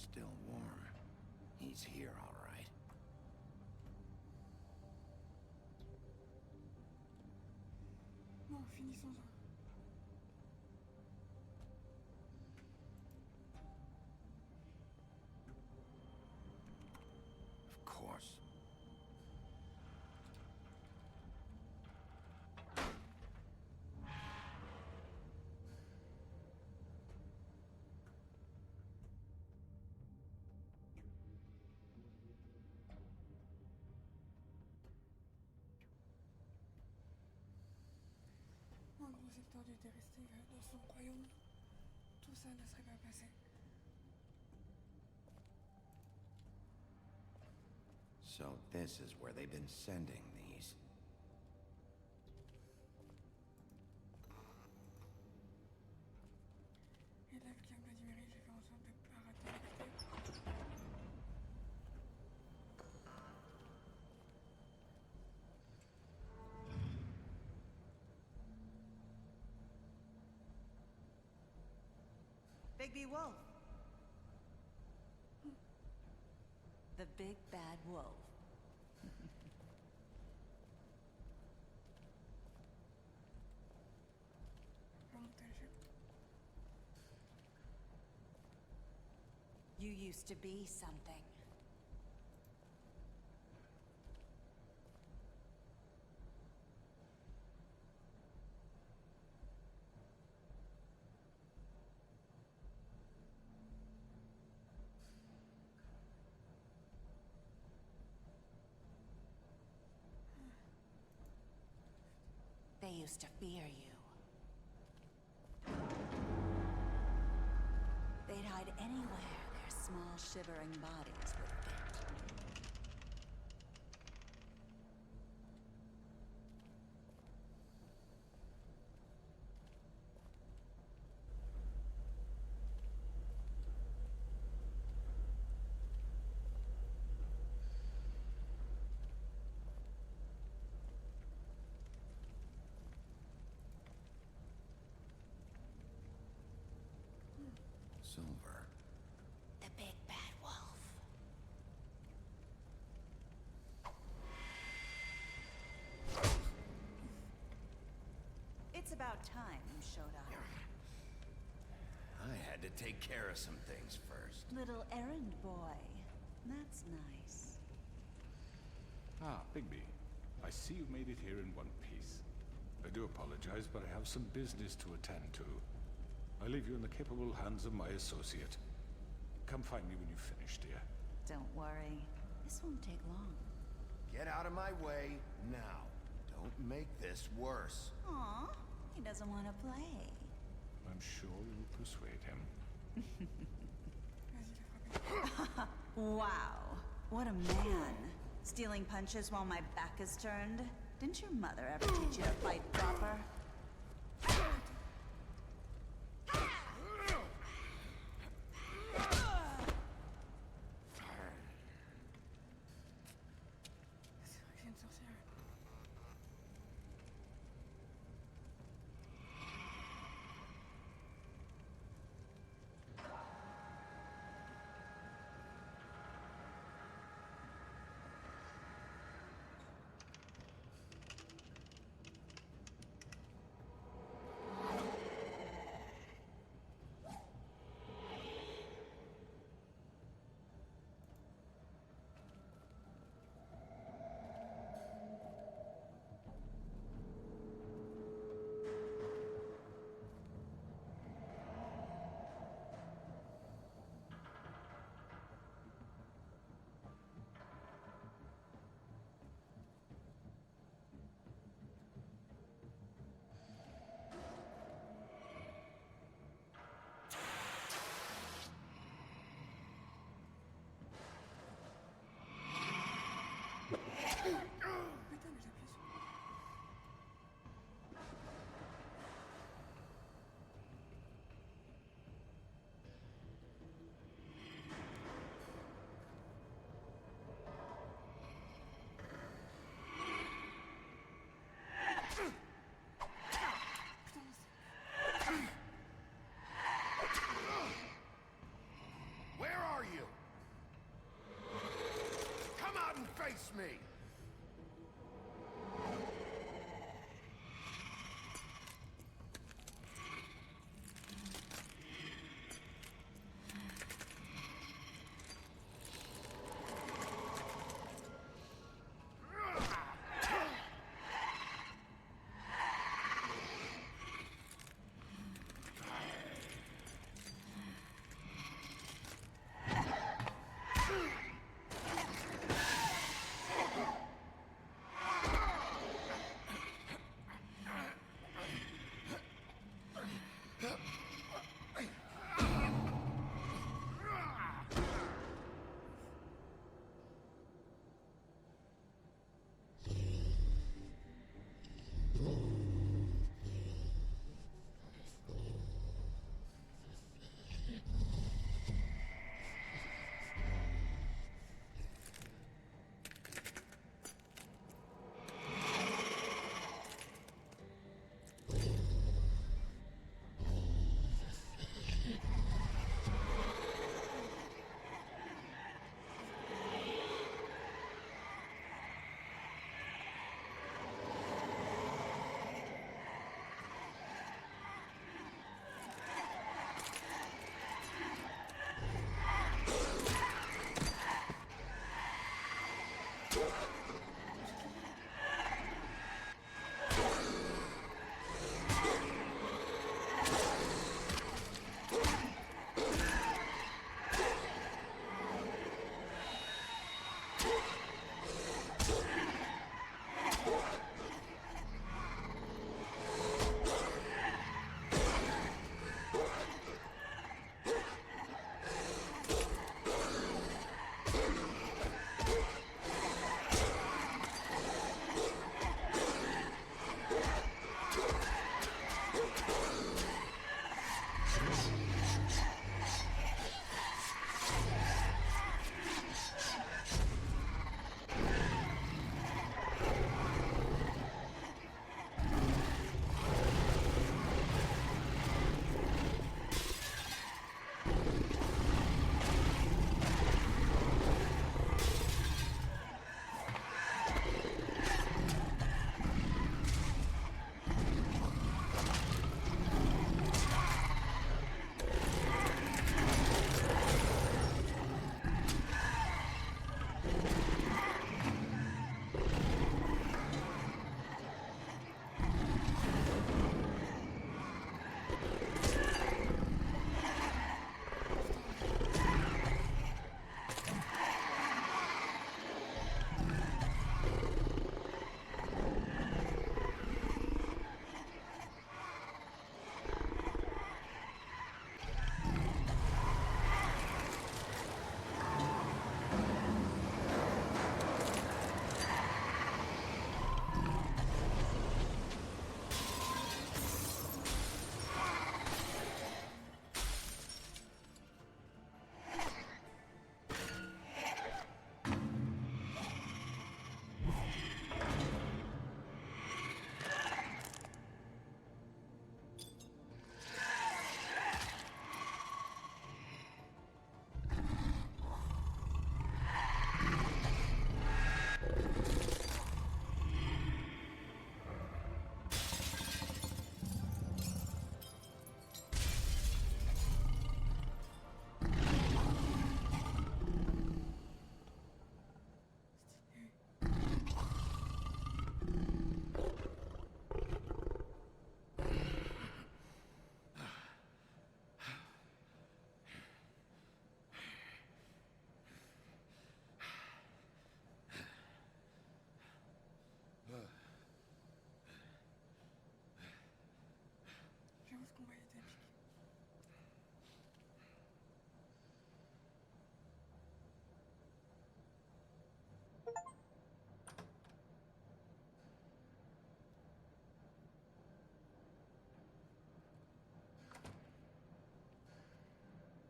Still warm. He's here, all right. Bon, finissons-en. Of course. Un gros secteur du était resté dans son royaume. Tout ça ne serait pas passé. So this is where they've been sending these. Et là, vu qu'il y a un Bloody Mary, j'ai fait en sorte de ne pas rater l'écouter. Bigby Wolf. The big bad wolf. You used to be something. They used to fear you. They'd hide anywhere their small, shivering bodies would fit. Silver. The big bad wolf. It's about time you showed up. I had to take care of some things first. Little errand boy. That's nice. Ah, Bigby. I see you've made it here in one piece. I do apologize, but I have some business to attend to. I leave you in the capable hands of my associate. Come find me when you've finished, dear. Don't worry. This won't take long. Get out of my way now. Don't make this worse. Aw, he doesn't want to play. I'm sure you'll persuade him. Wow, what a man. Stealing punches while my back is turned? Didn't your mother ever teach you to fight proper? Where are you? face me!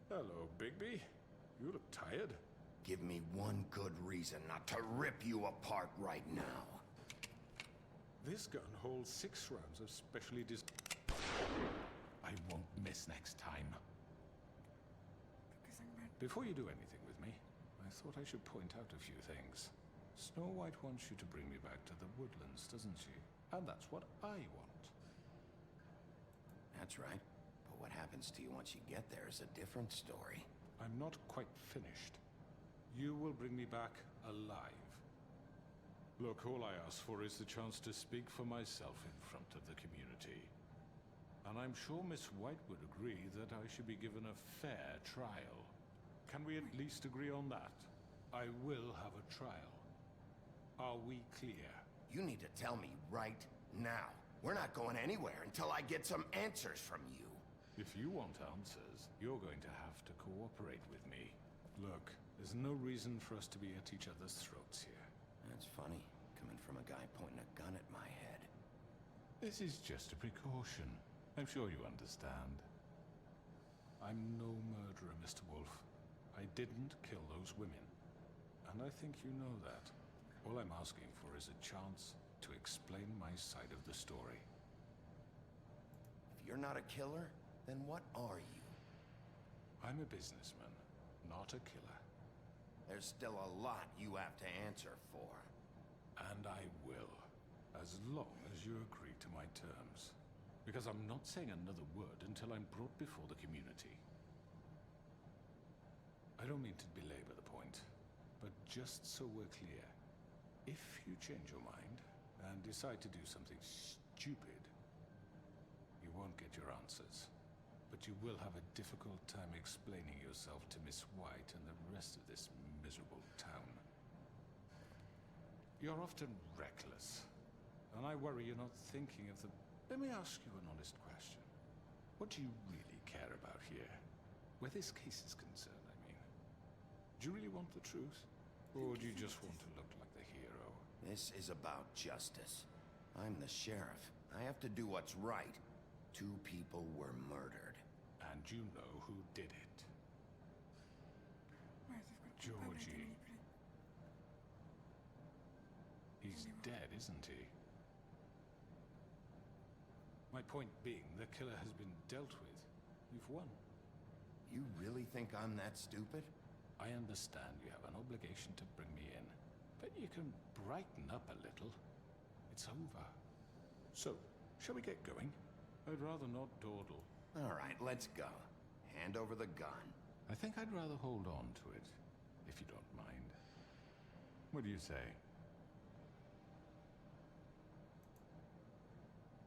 Hello, Bigby. You look tired. Give me one good reason not to rip you apart right now. This gun holds 6 rounds of specially I won't miss next time. Before you do anything with me, I thought I should point out a few things. Snow White wants you to bring me back to the woodlands, doesn't she? And that's what I want. That's right. But what happens to you once you get there is a different story. I'm not quite finished. You will bring me back alive. Look, all I ask for is the chance to speak for myself in front of the community. And I'm sure Miss White would agree that I should be given a fair trial. Can we at least agree on that? I will have a trial. Are we clear? You need to tell me right now. We're not going anywhere until I get some answers from you. If you want answers, you're going to have to cooperate with me. Look, there's no reason for us to be at each other's throats here. That's funny, coming from a guy pointing a gun at my head. This is just a precaution. I'm sure you understand. I'm no murderer, Mr. Wolf. I didn't kill those women. And I think you know that. All I'm asking for is a chance to explain my side of the story. If you're not a killer, then what are you? I'm a businessman, not a killer. There's still a lot you have to answer for. And I will, as long as you agree to my terms. Because I'm not saying another word until I'm brought before the community. I don't mean to belabor the point, but just so we're clear, if you change your mind and decide to do something stupid, you won't get your answers. But you will have a difficult time explaining yourself to Miss White and the rest of this miserable town. You're often reckless, and I worry you're not thinking of the... Let me ask you an honest question. What do you really care about here? Where this case is concerned, I mean. Do you really want the truth? Or do you just want to look like the hero? This is about justice. I'm the sheriff. I have to do what's right. 2 people were murdered. And you know who did it. Georgie. He's dead, isn't he? My point being, the killer has been dealt with. You've won. You really think I'm that stupid? I understand you have an obligation to bring me in, but you can brighten up a little. It's over. So, shall we get going? I'd rather not dawdle. All right, let's go. Hand over the gun. I think I'd rather hold on to it, if you don't mind. What do you say?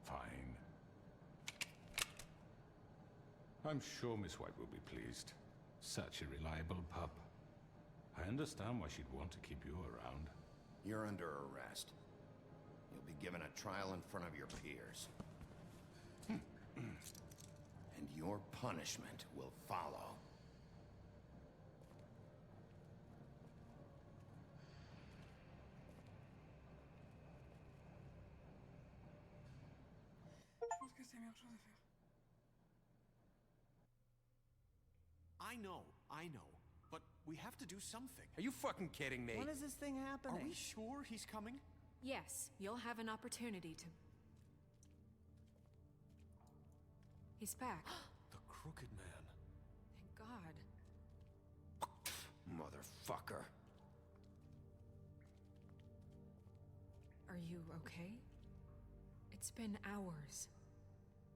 Fine. I'm sure Miss White will be pleased. Such a reliable pup. I understand why she'd want to keep you around. You're under arrest. You'll be given a trial in front of your peers. And your punishment will follow. Je pense que c'est la meilleure chose à faire. I know. But we have to do something. Are you fucking kidding me? When is this thing happening? Are we sure he's coming? Yes, you'll have an opportunity to... He's back. The Crooked Man. Thank God. Motherfucker. Are you okay? It's been hours.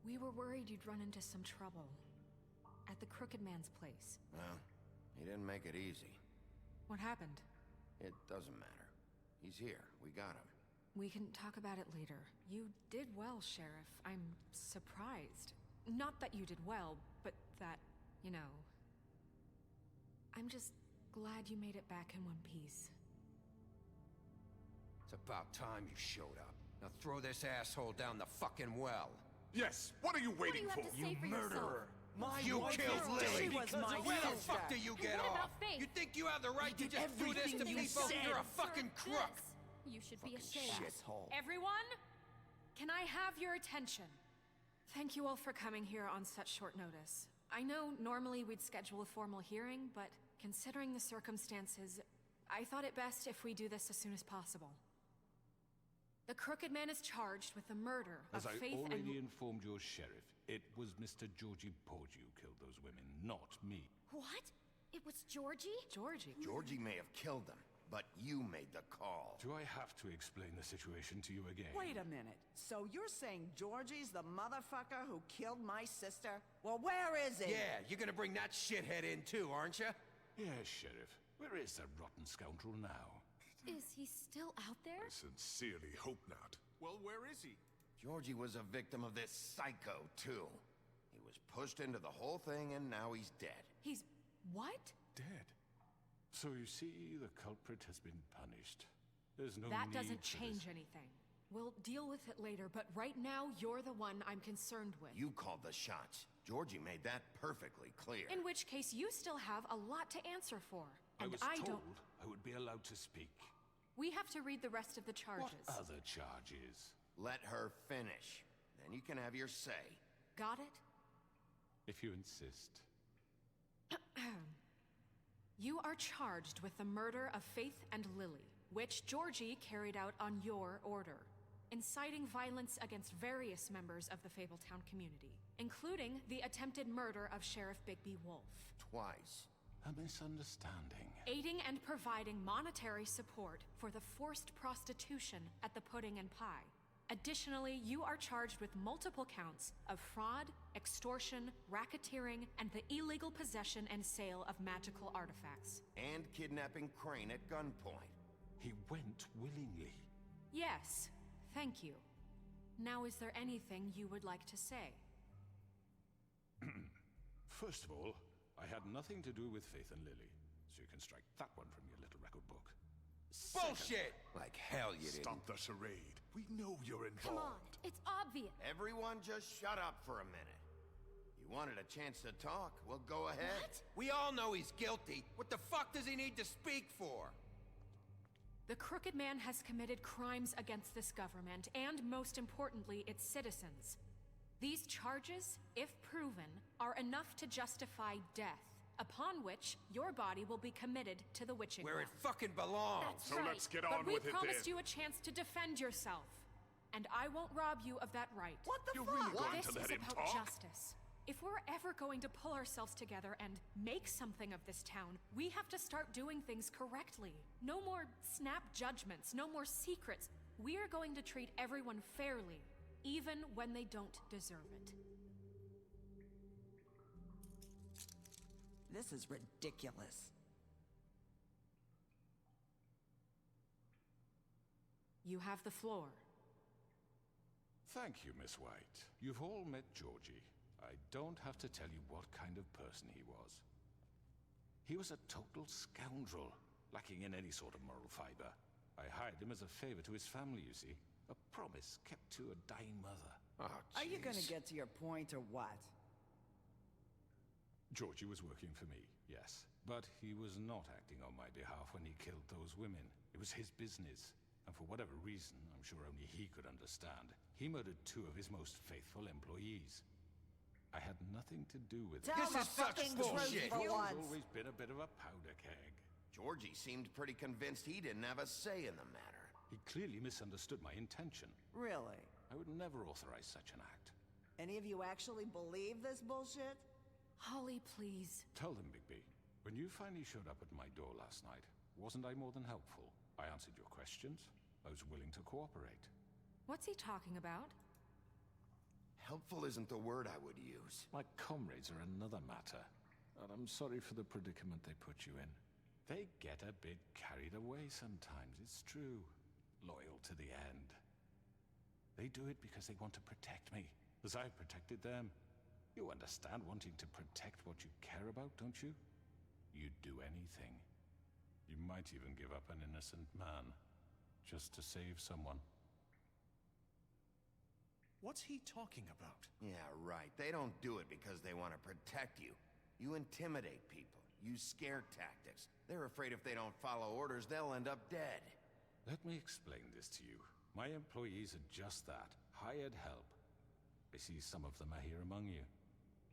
We were worried you'd run into some trouble. At the Crooked Man's place. Well, he didn't make it easy. What happened? It doesn't matter. He's here. We got him. We can talk about it later. You did well, Sheriff. I'm surprised. Not that you did well, but that, you know... I'm just glad you made it back in one piece. It's about time you showed up. Now throw this asshole down the fucking well. Yes, what are you waiting for? You murderer! You killed Lily! Where the sister. fuck do you get What off? about Faith? You think you have the right to did just do this to everything you people? said. You're a fucking crook! You should be Fucking ashamed. shithole. Everyone? Can I have your attention? Thank you all for coming here on such short notice. I know normally we'd schedule a formal hearing, but considering the circumstances, I thought it best if we do this as soon as possible. The Crooked Man is charged with the murder of As I Faith and... already informed your sheriff, it was Mr. Georgie Porge who killed those women, not me. What? It was Georgie? Georgie? Georgie may have killed them, but you made the call. Do I have to explain the situation to you again? Wait a minute. So you're saying Georgie's the motherfucker who killed my sister? Well, where is he? Yeah, you're gonna bring that shithead in too, aren't you? Yes, Sheriff. Where is that rotten scoundrel now? Is he still out there? I sincerely hope not. Well, where is he? Georgie was a victim of this psycho, too. He was pushed into the whole thing, and now he's dead. He's... what? Dead. So you see, the culprit has been punished. There's no That need doesn't for change this. anything. We'll deal with it later, but right now, you're the one I'm concerned with. You called the shots. Georgie made that perfectly clear. In which case, you still have a lot to answer for. And I was told I would be allowed to speak. We have to read the rest of the charges. What other charges? Let her finish. Then you can have your say. Got it? If you insist. You are charged with the murder of Faith and Lily, which Georgie carried out on your order, inciting violence against various members of the Fabletown community, including the attempted murder of Sheriff Bigby Wolf. Twice. A misunderstanding. Aiding and providing monetary support for the forced prostitution at the Pudding and Pie. Additionally, you are charged with multiple counts of fraud, extortion, racketeering, and the illegal possession and sale of magical artifacts. And kidnapping Crane at gunpoint. He went willingly. Yes, thank you. Now, is there anything you would like to say? First of all, I had nothing to do with Faith and Lily, so you can strike that one from your little record book. Bullshit! Like hell you didn't. Stop the charade. We know you're Come involved. on, it's obvious. Everyone just shut up for a minute. You wanted a chance to talk? Well, go ahead. What? We all know he's guilty. What the fuck does he need to speak for? The Crooked Man has committed crimes against this government, and most importantly, its citizens. These charges, if proven, are enough to justify death, upon which your body will be committed to the witching Where well. it fucking belongs. That's So right. let's get on with it But we promised then. you a chance to defend yourself, and I won't rob you of that right. What the You're fuck? really going This to let is him about talk? justice. If we're ever going to pull ourselves together and make something of this town, we have to start doing things correctly. No more snap judgments, no more secrets. We are going to treat everyone fairly, even when they don't deserve it. This is ridiculous. You have the floor. Thank you, Miss White. You've all met Georgie. I don't have to tell you what kind of person he was. He was a total scoundrel, lacking in any sort of moral fiber. I hired him as a favor to his family, you see. A promise kept to a dying mother. Oh, Are you gonna jeez. get to your point or what? Georgie was working for me, yes. But he was not acting on my behalf when he killed those women. It was his business. And for whatever reason, I'm sure only he could understand, he murdered 2 of his most faithful employees. I had nothing to do with it. Tell This the is such fucking bullshit. truth for He's once. always been a bit of a powder keg. Georgie seemed pretty convinced he didn't have a say in the matter. He clearly misunderstood my intention. Really? I would never authorize such an act. Any of you actually believe this bullshit? Holly, please. Tell them, Bigby. When you finally showed up at my door last night, wasn't I more than helpful? I answered your questions. I was willing to cooperate. What's he talking about? Helpful isn't the word I would use. My comrades are another matter. And I'm sorry for the predicament they put you in. They get a bit carried away sometimes, it's true. Loyal to the end. They do it because they want to protect me, as I've protected them. You understand wanting to protect what you care about, don't you? You'd do anything. You might even give up an innocent man, just to save someone. What's he talking about? Yeah, right. They don't do it because they want to protect you. You intimidate people. Use scare tactics. They're afraid if they don't follow orders, they'll end up dead. Let me explain this to you. My employees are just that, hired help. I see some of them are here among you.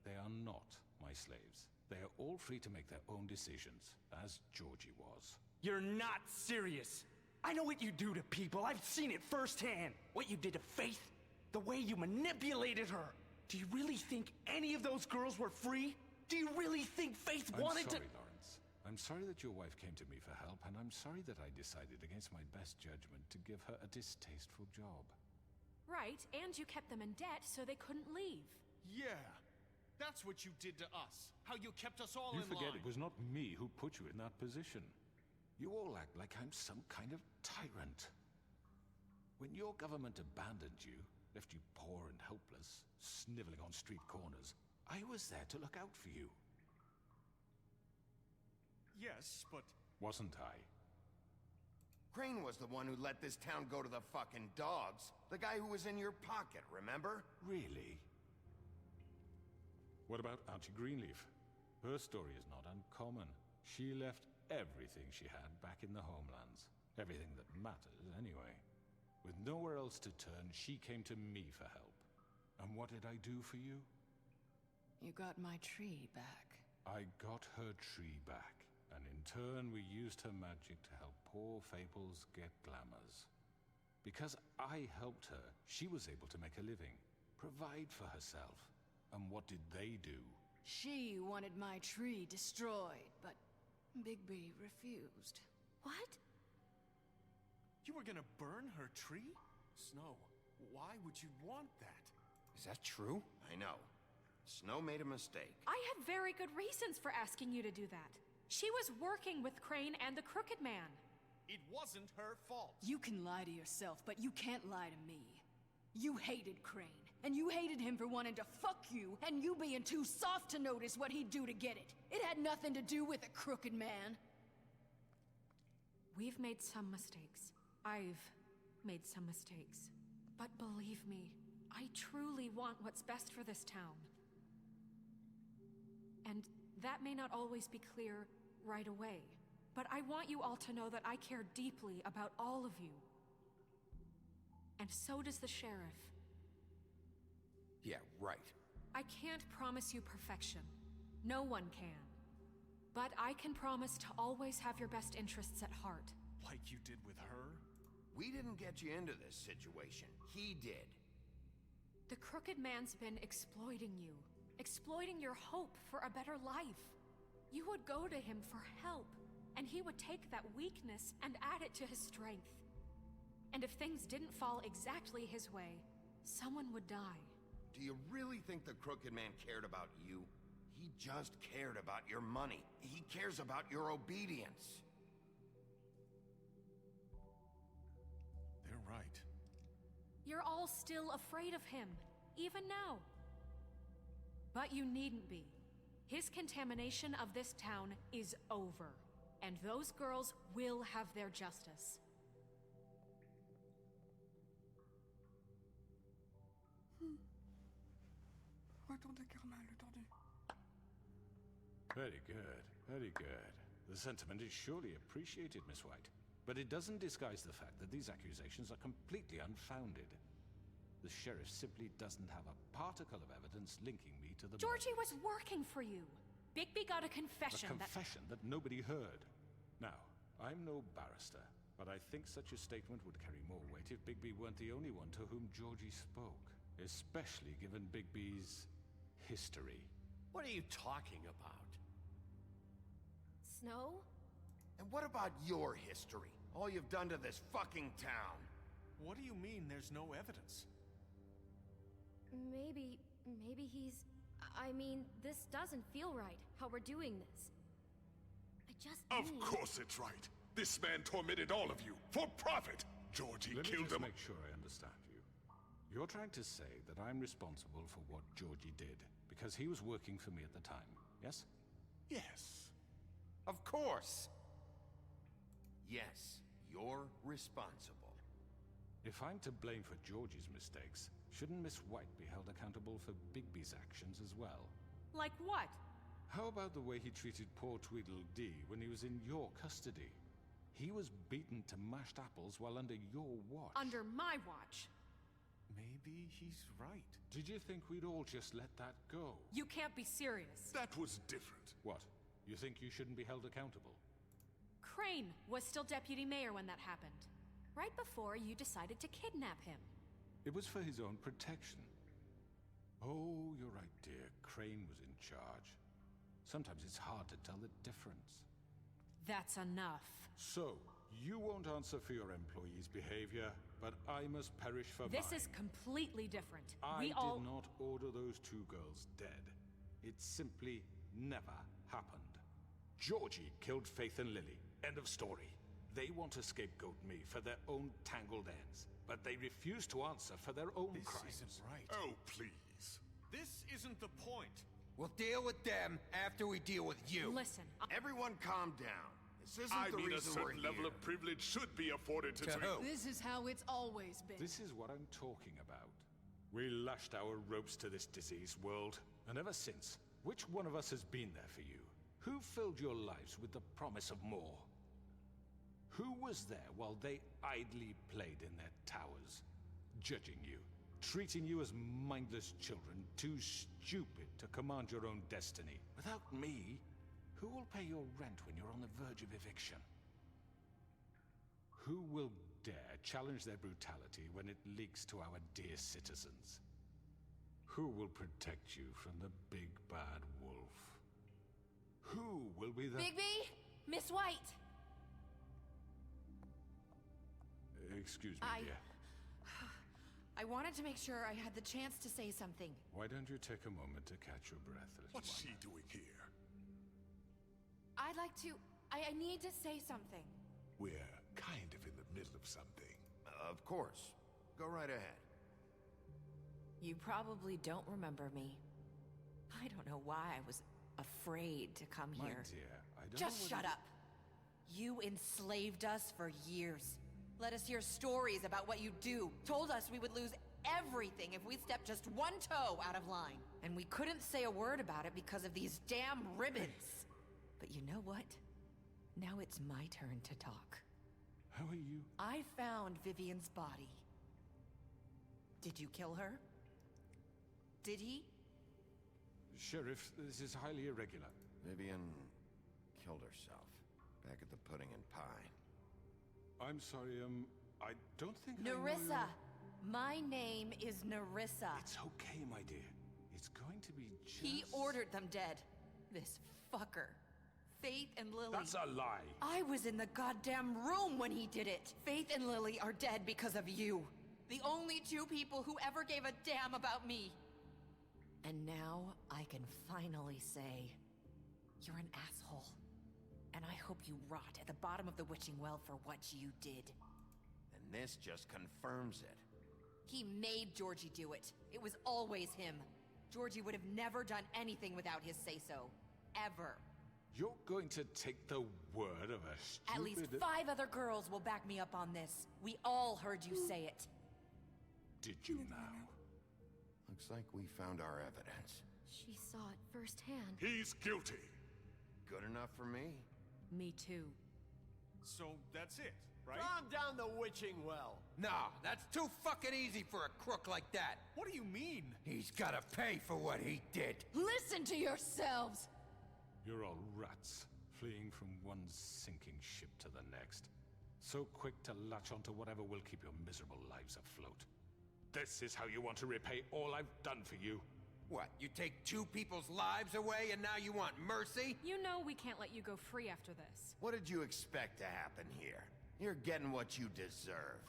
They are not my slaves. They are all free to make their own decisions, as Georgie was. You're not serious. I know what you do to people. I've seen it firsthand. What you did to Faith. The way you manipulated her. Do you really think any of those girls were free? Do you really think Faith wanted I'm sorry, to... Lawrence. I'm sorry that your wife came to me for help, and I'm sorry that I decided against my best judgment to give her a distasteful job. Right, and you kept them in debt so they couldn't leave. Yeah, that's what you did to us. How you kept us all You in forget line. it was not me who put you in that position. You all act like I'm some kind of tyrant. When your government abandoned you, left you poor and helpless, sniveling on street corners, I was there to look out for you. Yes, but... Wasn't I? Crane was the one who let this town go to the fucking dogs. The guy who was in your pocket, remember? Really? What about Auntie Greenleaf? Her story is not uncommon. She left everything she had back in the homelands. Everything that matters, anyway. With nowhere else to turn, she came to me for help. And what did I do for you? You got my tree back. I got her tree back. And in turn, we used her magic to help poor Fables get glamours. Because I helped her, she was able to make a living, provide for herself. And what did they do? She wanted my tree destroyed, but Bigby refused. What? You were gonna burn her tree? Snow, why would you want that? Is that true? I know. Snow made a mistake. I had very good reasons for asking you to do that. She was working with Crane and the Crooked Man. It wasn't her fault. You can lie to yourself, but you can't lie to me. You hated Crane, and you hated him for wanting to fuck you, and you being too soft to notice what he'd do to get it. It had nothing to do with the Crooked Man. We've made some mistakes. I've made some mistakes. But believe me, I truly want what's best for this town. And that may not always be clear right away, but I want you all to know that I care deeply about all of you. And so does the sheriff. Yeah, right. I can't promise you perfection. No one can. But I can promise to always have your best interests at heart. Like you did with her? We didn't get you into this situation. He did. The Crooked Man's been exploiting you. Exploiting your hope for a better life. You would go to him for help, and he would take that weakness and add it to his strength. And if things didn't fall exactly his way, someone would die. Do you really think the Crooked Man cared about you? He just cared about your money. He cares about your obedience. They're right. You're all still afraid of him, even now. But you needn't be. His contamination of this town is over, and those girls will have their justice. Retour de Karma, le tordu. Very good, very good. The sentiment is surely appreciated, Miss White. But it doesn't disguise the fact that these accusations are completely unfounded. The sheriff simply doesn't have a particle of evidence linking me to the Georgie was working for you. Bigby got a confession A confession that nobody heard. Now, I'm no barrister, but I think such a statement would carry more weight if Bigby weren't the only one to whom Georgie spoke. Especially given Bigby's history. What are you talking about? Snow? And what about your history? All you've done to this fucking town. What do you mean there's no evidence? Maybe he's... I mean, this doesn't feel right, how we're doing this. I just Of need... course it's right. This man tormented all of you, for profit! Georgie Let me killed just him. make sure I understand you. You're trying to say that I'm responsible for what Georgie did, because he was working for me at the time, yes? Yes. Of course. Yes, you're responsible. If I'm to blame for Georgie's mistakes, shouldn't Miss White be held accountable for Bigby's actions as well? Like what? How about the way he treated poor Tweedledee when he was in your custody? He was beaten to mashed apples while under your watch. Under my watch. Maybe he's right. Did you think we'd all just let that go? You can't be serious. That was different. What? You think you shouldn't be held accountable? Crane was still deputy mayor when that happened. Right before you decided to kidnap him. It was for his own protection. Oh, you're right, dear. Crane was in charge. Sometimes it's hard to tell the difference. That's enough. So, you won't answer for your employees' behavior, but I must perish for This mine. is completely different. I We all... did not order those 2 girls dead. It simply never happened. Georgie killed Faith and Lily. End of story. They want to scapegoat me for their own tangled ends, but they refuse to answer for their own crimes. This isn't right. Oh, please. This isn't the point. We'll deal with them after we deal with you. Listen, Everyone calm down. This isn't I the mean, a reason we're certain level here. of privilege should be afforded to... To who? This is how it's always been. This is what I'm talking about. We lashed our ropes to this diseased world, and ever since, which one of us has been there for you? Who filled your lives with the promise of more? Who was there while they idly played in their towers, judging you, treating you as mindless children, too stupid to command your own destiny? Without me, who will pay your rent when you're on the verge of eviction? Who will dare challenge their brutality when it leaks to our dear citizens? Who will protect you from the big bad wolf? Who will be the... Bigby! Miss White! Excuse me, dear. I wanted to make sure I had the chance to say something. Why don't you take a moment to catch your breath, little What's one? she doing here? I'd like to... I need to say something. We're kind of in the middle of something. Of course. Go right ahead. You probably don't remember me. I don't know why I was afraid to come My here. dear, I don't Just know shut up. You enslaved us for years. Let us hear stories about what you do. Told us we would lose everything if we stepped just one toe out of line. And we couldn't say a word about it because of these damn ribbons. But you know what? Now it's my turn to talk. How are you? I found Vivian's body. Did you kill her? Did he? Sheriff, this is highly irregular. Vivian killed herself back at the Pudding and Pie. I'm sorry, I don't think I know Nerissa! your- My name is Nerissa. It's okay, my dear. It's going to be just... He ordered them dead. This fucker. Faith and Lily. That's a lie. I was in the goddamn room when he did it. Faith and Lily are dead because of you. The only 2 people who ever gave a damn about me. And now I can finally say, you're an asshole. And I hope you rot at the bottom of the witching well for what you did. And this just confirms it. He made Georgie do it. It was always him. Georgie would have never done anything without his say-so. Ever. You're going to take the word of a stupid... At least 5 other girls will back me up on this. We all heard you say it. Did you now? Looks like we found our evidence. She saw it firsthand. He's guilty. Good enough for me. Me too. So that's it, right? Calm down the witching well. Nah, that's too fucking easy for a crook like that. What do you mean? He's gotta pay for what he did. Listen to yourselves! You're all rats, fleeing from one sinking ship to the next. So quick to latch onto whatever will keep your miserable lives afloat. This is how you want to repay all I've done for you? What, you take 2 people's lives away and now you want mercy? You know we can't let you go free after this. What did you expect to happen here? You're getting what you deserve.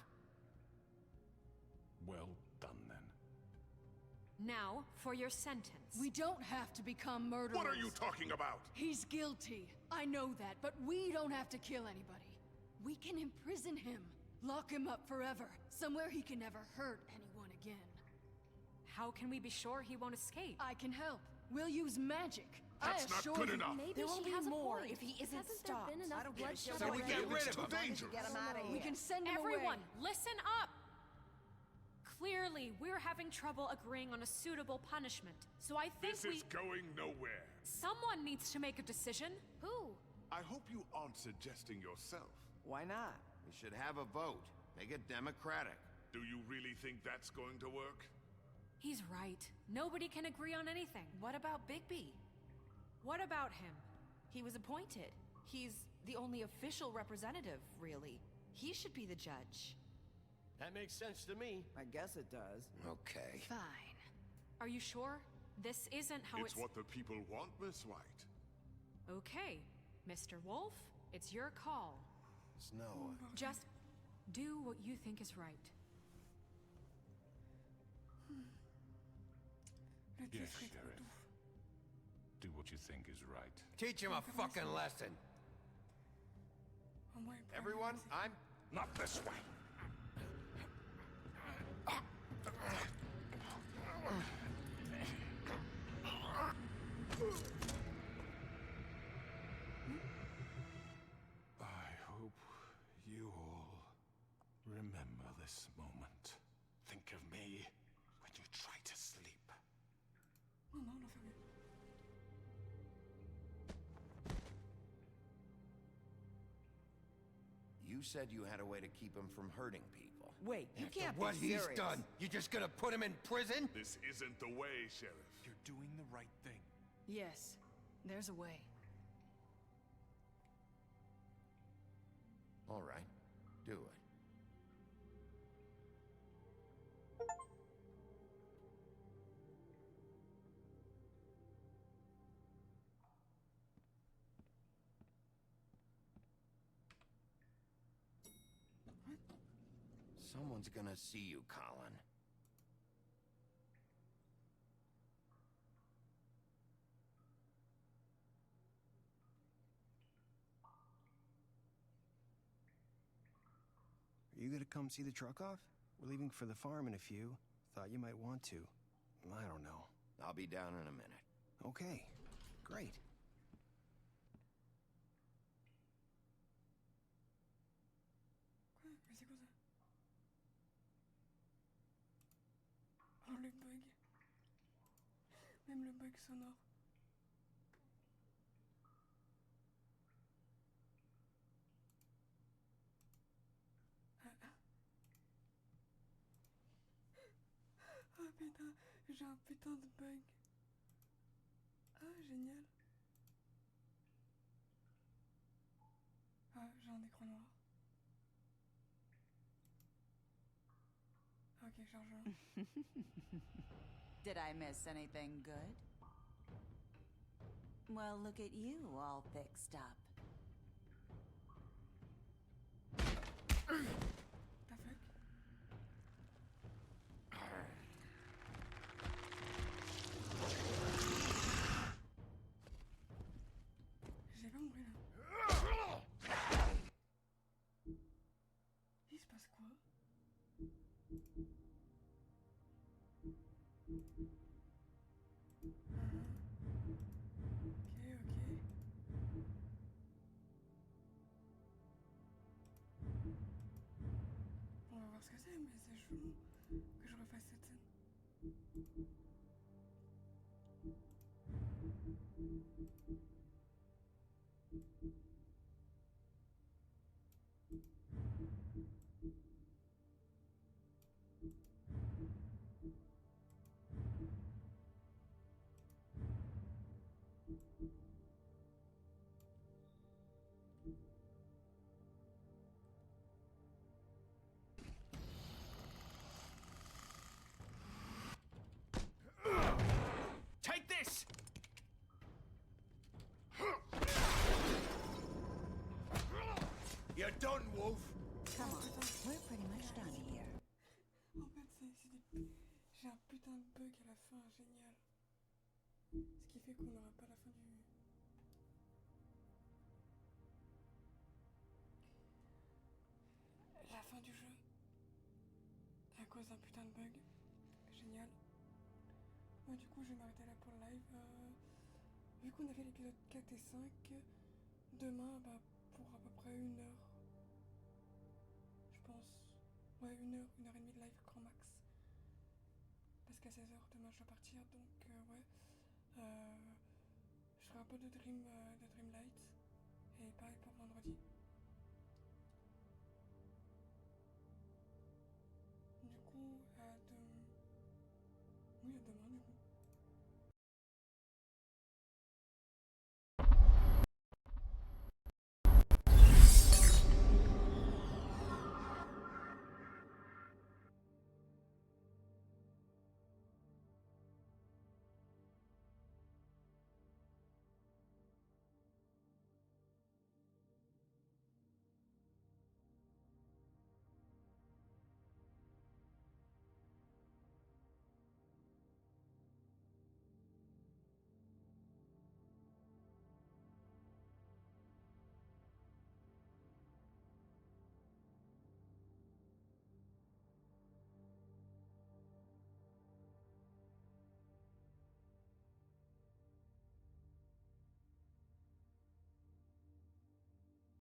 Well done, then. Now, for your sentence. We don't have to become murderers. What are you talking about? He's guilty. I know that, but we don't have to kill anybody. We can imprison him. Lock him up forever. Somewhere he can never hurt anyone again. How can we be sure he won't escape? I can help. We'll use magic. That's not good enough. Maybe There will she be has more a point. if he isn't Hasn't stopped. there been enough bloodshed So we already? get rid It's of too him. dangerous. Get him out of We here. can send him Everyone, away. listen up! Clearly, we're having trouble agreeing on a suitable punishment. So I think This is going nowhere. someone needs to make a decision. Who? I hope you aren't suggesting yourself. Why not? We should have a vote. Make it democratic. Do you really think that's going to work? He's right. Nobody can agree on anything. What about Bigby? What about him? He was appointed. He's the only official representative, really. He should be the judge. That makes sense to me. I guess it does. Okay. Fine. Are you sure? This isn't how It's what the people want, Miss White. Okay, Mr. Wolf, It's your call. Snow. Just do what you think is right. Yes, Sheriff. Do what you think is right. Teach him a fucking lesson. Everyone, I'm... Not this way. I hope you all remember this moment. Think of me when you try to sleep. Non, non, on l'a fermé. You said you had a way to keep him from hurting people. Wait, you After can't what be serious. he's done, you just gonna put him in prison? This isn't the way, Sheriff. You're doing the right thing. Yes, there's a way. All right, do it. Someone's gonna see you, Colin. Are you gonna come see the truck off? We're leaving for the farm in a few. Thought you might want to. I don't know. I'll be down in a minute. Okay, great. Quoi? Mais c'est quoi ça? Oh, le bug. Même le bug sonore. Ah putain, j'ai un putain de bug. Ah, génial. Ah, j'ai un écran noir. Ok, charge. Did I miss anything good? Well, look at you, all fixed up. The fuck? J'ai pas compris là. Il se passe quoi? On va voir ce que c'est, mais c'est chelou que je refasse cette scène. Take this! You're done, Wolf. Come on, we're pretty much done here. En fait, j'ai un putain de bug à la fin, génial. Ce qui fait qu'on n'aura pas la fin du... La fin du jeu. À cause d'un putain de bug. Génial. Moi, du coup, je vais m'arrêter là pour le live. Vu qu'on a fait l'épisode 4 et 5, demain, bah, pour à peu près 1 heure. Je pense. Ouais, 1 heure, 1 heure et demie de live grand max. Parce qu'à 16h, demain, je dois partir. Donc, ouais. Je ferai un peu de Dreamlight. Et pareil pour vendredi. Du coup, oui, à demain, du coup.